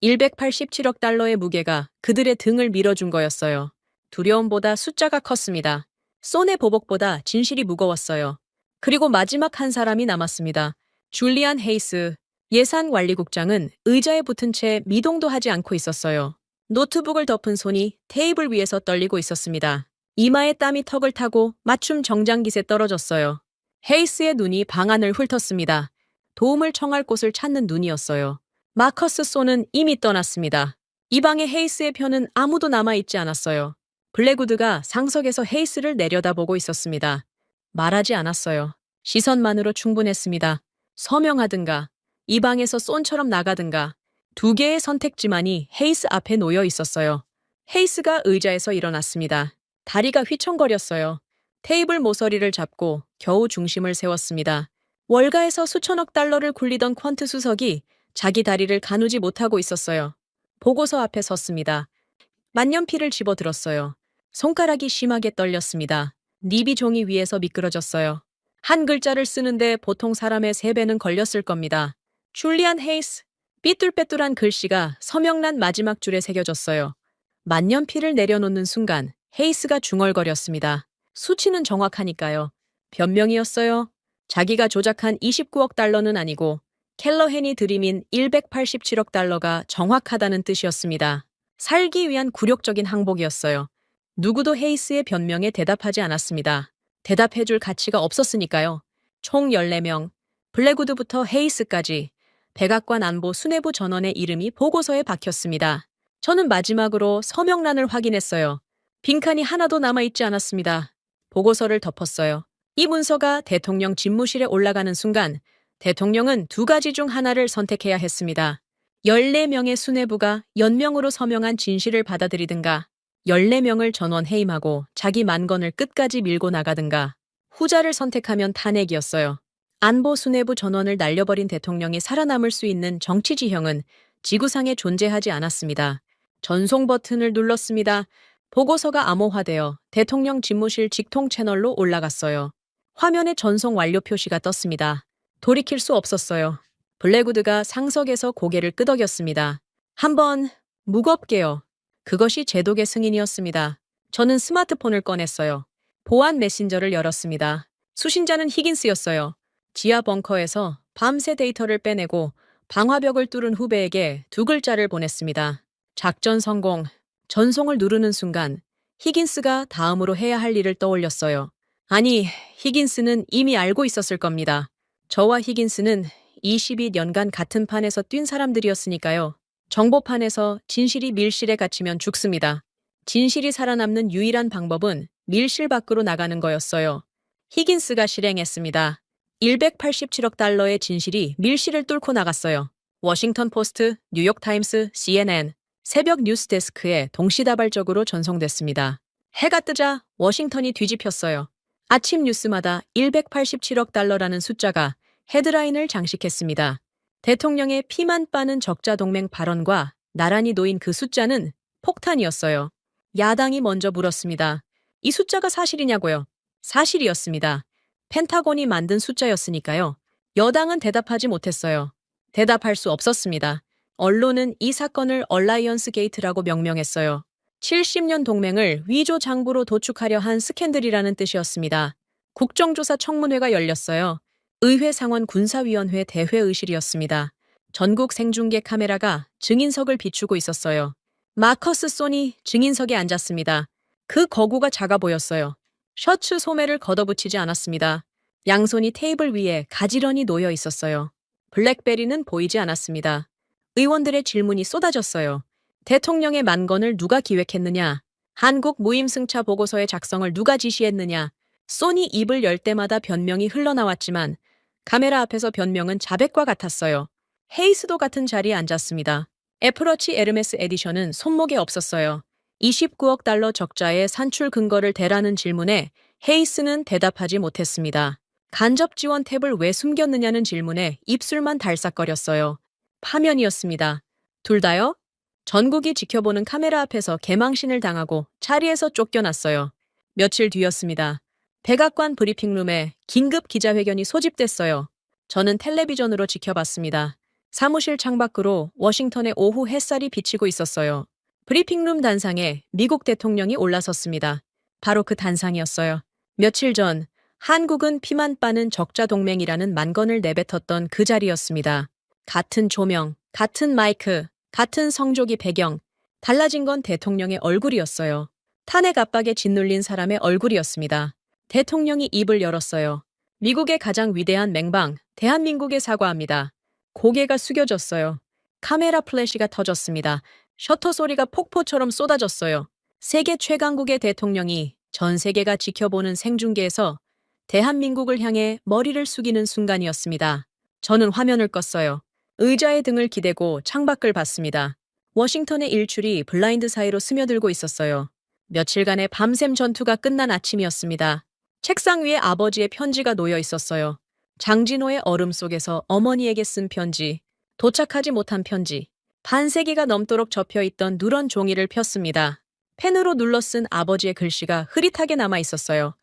187억 달러의 무게가 그들의 등을 밀어준 거였어요. 두려움보다 숫자가 컸습니다. 손의 보복보다 진실이 무거웠어요. 그리고 마지막 한 사람이 남았습니다. 줄리안 헤이스. 예산관리국장은 의자에 붙은 채 미동도 하지 않고 있었어요. 노트북을 덮은 손이 테이블 위에서 떨리고 있었습니다. 이마에 땀이 턱을 타고 맞춤 정장깃에 떨어졌어요. 헤이스의 눈이 방 안을 훑었습니다. 도움을 청할 곳을 찾는 눈이었어요. 마커스 손은 이미 떠났습니다. 이 방에 헤이스의 편은 아무도 남아있지 않았어요. 블랙우드가 상석에서 헤이스를 내려다보고 있었습니다. 말하지 않았어요. 시선만으로 충분했습니다. 서명하든가, 이 방에서 쏜처럼 나가든가, 두 개의 선택지만이 헤이스 앞에 놓여 있었어요. 헤이스가 의자에서 일어났습니다. 다리가 휘청거렸어요. 테이블 모서리를 잡고 겨우 중심을 세웠습니다. 월가에서 수천억 달러를 굴리던 퀀트 수석이 자기 다리를 가누지 못하고 있었어요. 보고서 앞에 섰습니다. 만년필을 집어들었어요. 손가락이 심하게 떨렸습니다. 닙이 종이 위에서 미끄러졌어요. 한 글자를 쓰는데 보통 사람의 3배는 걸렸을 겁니다. 줄리안 헤이스. 삐뚤빼뚤한 글씨가 서명란 마지막 줄에 새겨졌어요. 만년필을 내려놓는 순간 헤이스가 중얼거렸습니다. 수치는 정확하니까요. 변명이었어요. 자기가 조작한 29억 달러는 아니고 켈러헨이 들이민 187억 달러가 정확하다는 뜻이었습니다. 살기 위한 굴욕적인 항복이었어요. 누구도 헤이스의 변명에 대답하지 않았습니다. 대답해줄 가치가 없었으니까요. 총 14명, 블랙우드부터 헤이스까지 백악관 안보 수뇌부 전원의 이름이 보고서에 박혔습니다. 저는 마지막으로 서명란을 확인했어요. 빈칸이 하나도 남아있지 않았습니다. 보고서를 덮었어요. 이 문서가 대통령 집무실에 올라가는 순간 대통령은 두 가지 중 하나를 선택해야 했습니다. 14명의 수뇌부가 연명으로 서명한 진실을 받아들이든가 14명을 전원 해임하고 자기 만건을 끝까지 밀고 나가든가 후자를 선택하면 탄핵이었어요. 안보 수뇌부 전원을 날려버린 대통령이 살아남을 수 있는 정치 지형은 지구상에 존재하지 않았습니다. 전송 버튼을 눌렀습니다. 보고서가 암호화되어 대통령 집무실 직통 채널로 올라갔어요. 화면에 전송 완료 표시가 떴습니다. 돌이킬 수 없었어요. 블랙우드가 상석에서 고개를 끄덕였습니다. 한번 무겁게요. 그것이 제독의 승인이었습니다. 저는 스마트폰을 꺼냈어요. 보안 메신저를 열었습니다. 수신자는 히긴스였어요. 지하 벙커에서 밤새 데이터를 빼내고 방화벽을 뚫은 후배에게 두 글자를 보냈습니다. 작전 성공. 전송을 누르는 순간 히긴스가 다음으로 해야 할 일을 떠올렸어요. 아니, 히긴스는 이미 알고 있었을 겁니다. 저와 히긴스는 22년간 같은 판에서 뛴 사람들이었으니까요. 정보판에서 진실이 밀실에 갇히면 죽습니다. 진실이 살아남는 유일한 방법은 밀실 밖으로 나가는 거였어요. 히긴스가 실행했습니다. 187억 달러의 진실이 밀실을 뚫고 나갔어요. 워싱턴 포스트, 뉴욕타임스, CNN, 새벽 뉴스 데스크에 동시다발적으로 전송됐습니다. 해가 뜨자 워싱턴이 뒤집혔어요. 아침 뉴스마다 187억 달러라는 숫자가 헤드라인을 장식했습니다. 대통령의 피만 빠는 적자동맹 발언과 나란히 놓인 그 숫자는 폭탄이었어요. 야당이 먼저 물었습니다. 이 숫자가 사실이냐고요? 사실이었습니다. 펜타곤이 만든 숫자였으니까요. 여당은 대답하지 못했어요. 대답할 수 없었습니다. 언론은 이 사건을 얼라이언스 게이트라고 명명했어요. 70년 동맹을 위조 장부로 도축하려 한 스캔들이라는 뜻이었습니다. 국정조사 청문회가 열렸어요. 의회 상원 군사위원회 대회의실이었습니다. 전국 생중계 카메라가 증인석을 비추고 있었어요. 마커스 손이 증인석에 앉았습니다. 그 거구가 작아 보였어요. 셔츠 소매를 걷어붙이지 않았습니다. 양손이 테이블 위에 가지런히 놓여 있었어요. 블랙베리는 보이지 않았습니다. 의원들의 질문이 쏟아졌어요. 대통령의 만건을 누가 기획했느냐? 한국 무임승차 보고서의 작성을 누가 지시했느냐? 소니 입을 열 때마다 변명이 흘러나왔지만 카메라 앞에서 변명은 자백과 같았어요. 헤이스도 같은 자리에 앉았습니다. 애플워치 에르메스 에디션은 손목에 없었어요. 29억 달러 적자의 산출 근거를 대라는 질문에 헤이스는 대답하지 못했습니다. 간접 지원 탭을 왜 숨겼느냐는 질문에 입술만 달싹거렸어요. 파면이었습니다. 둘 다요? 전국이 지켜보는 카메라 앞에서 개망신을 당하고 자리에서 쫓겨났어요. 며칠 뒤였습니다. 백악관 브리핑룸에 긴급 기자회견이 소집됐어요. 저는 텔레비전으로 지켜봤습니다. 사무실 창밖으로 워싱턴의 오후 햇살이 비치고 있었어요. 브리핑룸 단상에 미국 대통령이 올라섰습니다. 바로 그 단상이었어요. 며칠 전 한국은 피만 빠는 적자 동맹이라는 만건을 내뱉었던 그 자리였습니다. 같은 조명, 같은 마이크, 같은 성조기 배경, 달라진 건 대통령의 얼굴이었어요. 탄핵 압박에 짓눌린 사람의 얼굴이었습니다. 대통령이 입을 열었어요. 미국의 가장 위대한 맹방, 대한민국에 사과합니다. 고개가 숙여졌어요. 카메라 플래시가 터졌습니다. 셔터 소리가 폭포처럼 쏟아졌어요. 세계 최강국의 대통령이 전 세계가 지켜보는 생중계에서 대한민국을 향해 머리를 숙이는 순간이었습니다. 저는 화면을 껐어요. 의자에 등을 기대고 창밖을 봤습니다. 워싱턴의 일출이 블라인드 사이로 스며들고 있었어요. 며칠간의 밤샘 전투가 끝난 아침이었습니다. 책상 위에 아버지의 편지가 놓여 있었어요. 장진호의 얼음 속에서 어머니에게 쓴 편지, 도착하지 못한 편지, 반세기가 넘도록 접혀있던 누런 종이를 폈습니다. 펜으로 눌러 쓴 아버지의 글씨가 흐릿하게 남아 있었어요.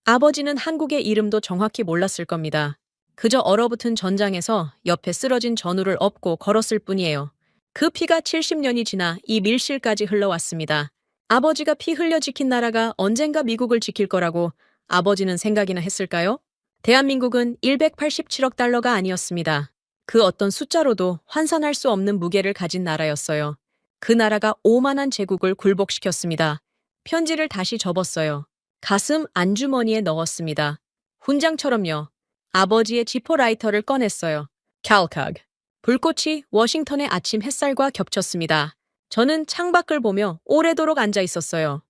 아버지는 한국의 이름도 정확히 몰랐을 겁니다. 그저 얼어붙은 전장에서 옆에 쓰러진 전우를 업고 걸었을 뿐이에요. 그 피가 70년이 지나 이 밀실까지 흘러왔습니다. 아버지가 피 흘려 지킨 나라가 언젠가 미국을 지킬 거라고 아버지는 생각이나 했을까요? 대한민국은 187억 달러가 아니었습니다. 그 어떤 숫자로도 환산할 수 없는 무게를 가진 나라였어요. 그 나라가 오만한 제국을 굴복시켰습니다. 편지를 다시 접었어요. 가슴 안주머니에 넣었습니다. 훈장처럼요. 아버지의 지퍼 라이터를 꺼냈어요. 칼칵. 불꽃이 워싱턴의 아침 햇살과 겹쳤습니다. 저는 창밖을 보며 오래도록 앉아 있었어요.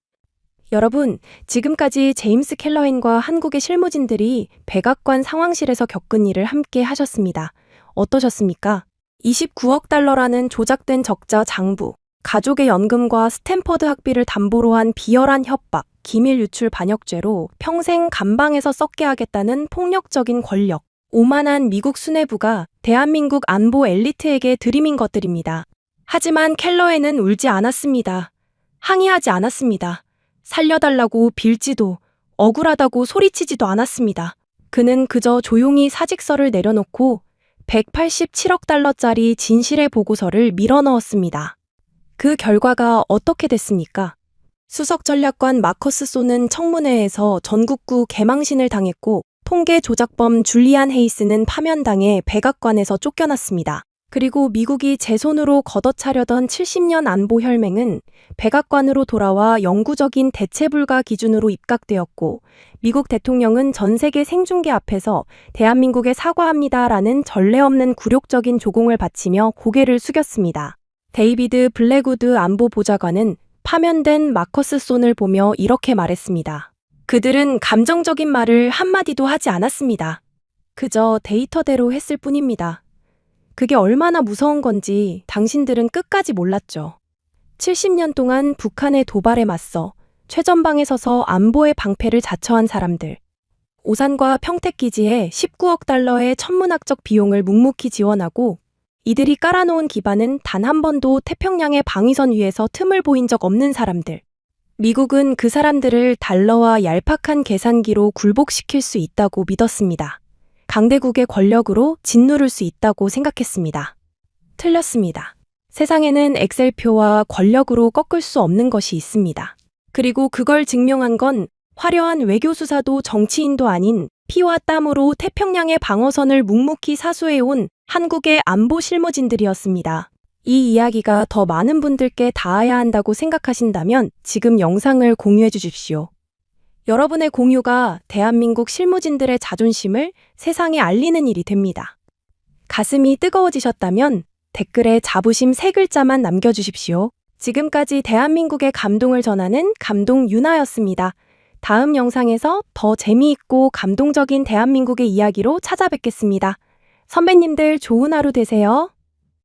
여러분, 지금까지 제임스 켈러헨과 한국의 실무진들이 백악관 상황실에서 겪은 일을 함께 하셨습니다. 어떠셨습니까? 29억 달러라는 조작된 적자 장부, 가족의 연금과 스탠퍼드 학비를 담보로 한 비열한 협박, 기밀 유출 반역죄로 평생 감방에서 썩게 하겠다는 폭력적인 권력, 오만한 미국 수뇌부가 대한민국 안보 엘리트에게 들이민 것들입니다. 하지만 켈러헨은 울지 않았습니다. 항의하지 않았습니다. 살려달라고 빌지도 억울하다고 소리치지도 않았습니다. 그는 그저 조용히 사직서를 내려놓고 187억 달러짜리 진실의 보고서를 밀어넣었습니다. 그 결과가 어떻게 됐습니까? 수석 전략관 마커스 소는 청문회에서 전국구 개망신을 당했고 통계 조작범 줄리안 헤이스는 파면당해 백악관에서 쫓겨났습니다. 그리고 미국이 제 손으로 걷어차려던 70년 안보 혈맹은 백악관으로 돌아와 영구적인 대체 불가 기준으로 입각되었고 미국 대통령은 전 세계 생중계 앞에서 대한민국에 사과합니다라는 전례 없는 굴욕적인 조공을 바치며 고개를 숙였습니다. 데이비드 블랙우드 안보보좌관은 파면된 마커스 손을 보며 이렇게 말했습니다. 그들은 감정적인 말을 한마디도 하지 않았습니다. 그저 데이터대로 했을 뿐입니다. 그게 얼마나 무서운 건지 당신들은 끝까지 몰랐죠. 70년 동안 북한의 도발에 맞서 최전방에 서서 안보의 방패를 자처한 사람들. 오산과 평택기지에 19억 달러의 천문학적 비용을 묵묵히 지원하고 이들이 깔아놓은 기반은 단 한 번도 태평양의 방위선 위에서 틈을 보인 적 없는 사람들. 미국은 그 사람들을 달러와 얄팍한 계산기로 굴복시킬 수 있다고 믿었습니다. 강대국의 권력으로 짓누를 수 있다고 생각했습니다. 틀렸습니다. 세상에는 엑셀표와 권력으로 꺾을 수 없는 것이 있습니다. 그리고 그걸 증명한 건 화려한 외교수사도 정치인도 아닌 피와 땀으로 태평양의 방어선을 묵묵히 사수해온 한국의 안보 실무진들이었습니다. 이 이야기가 더 많은 분들께 닿아야 한다고 생각하신다면 지금 영상을 공유해 주십시오. 여러분의 공유가 대한민국 실무진들의 자존심을 세상에 알리는 일이 됩니다. 가슴이 뜨거워지셨다면 댓글에 자부심 3글자만 남겨주십시오. 지금까지 대한민국의 감동을 전하는 감동 유나였습니다. 다음 영상에서 더 재미있고 감동적인 대한민국의 이야기로 찾아뵙겠습니다. 선배님들 좋은 하루 되세요.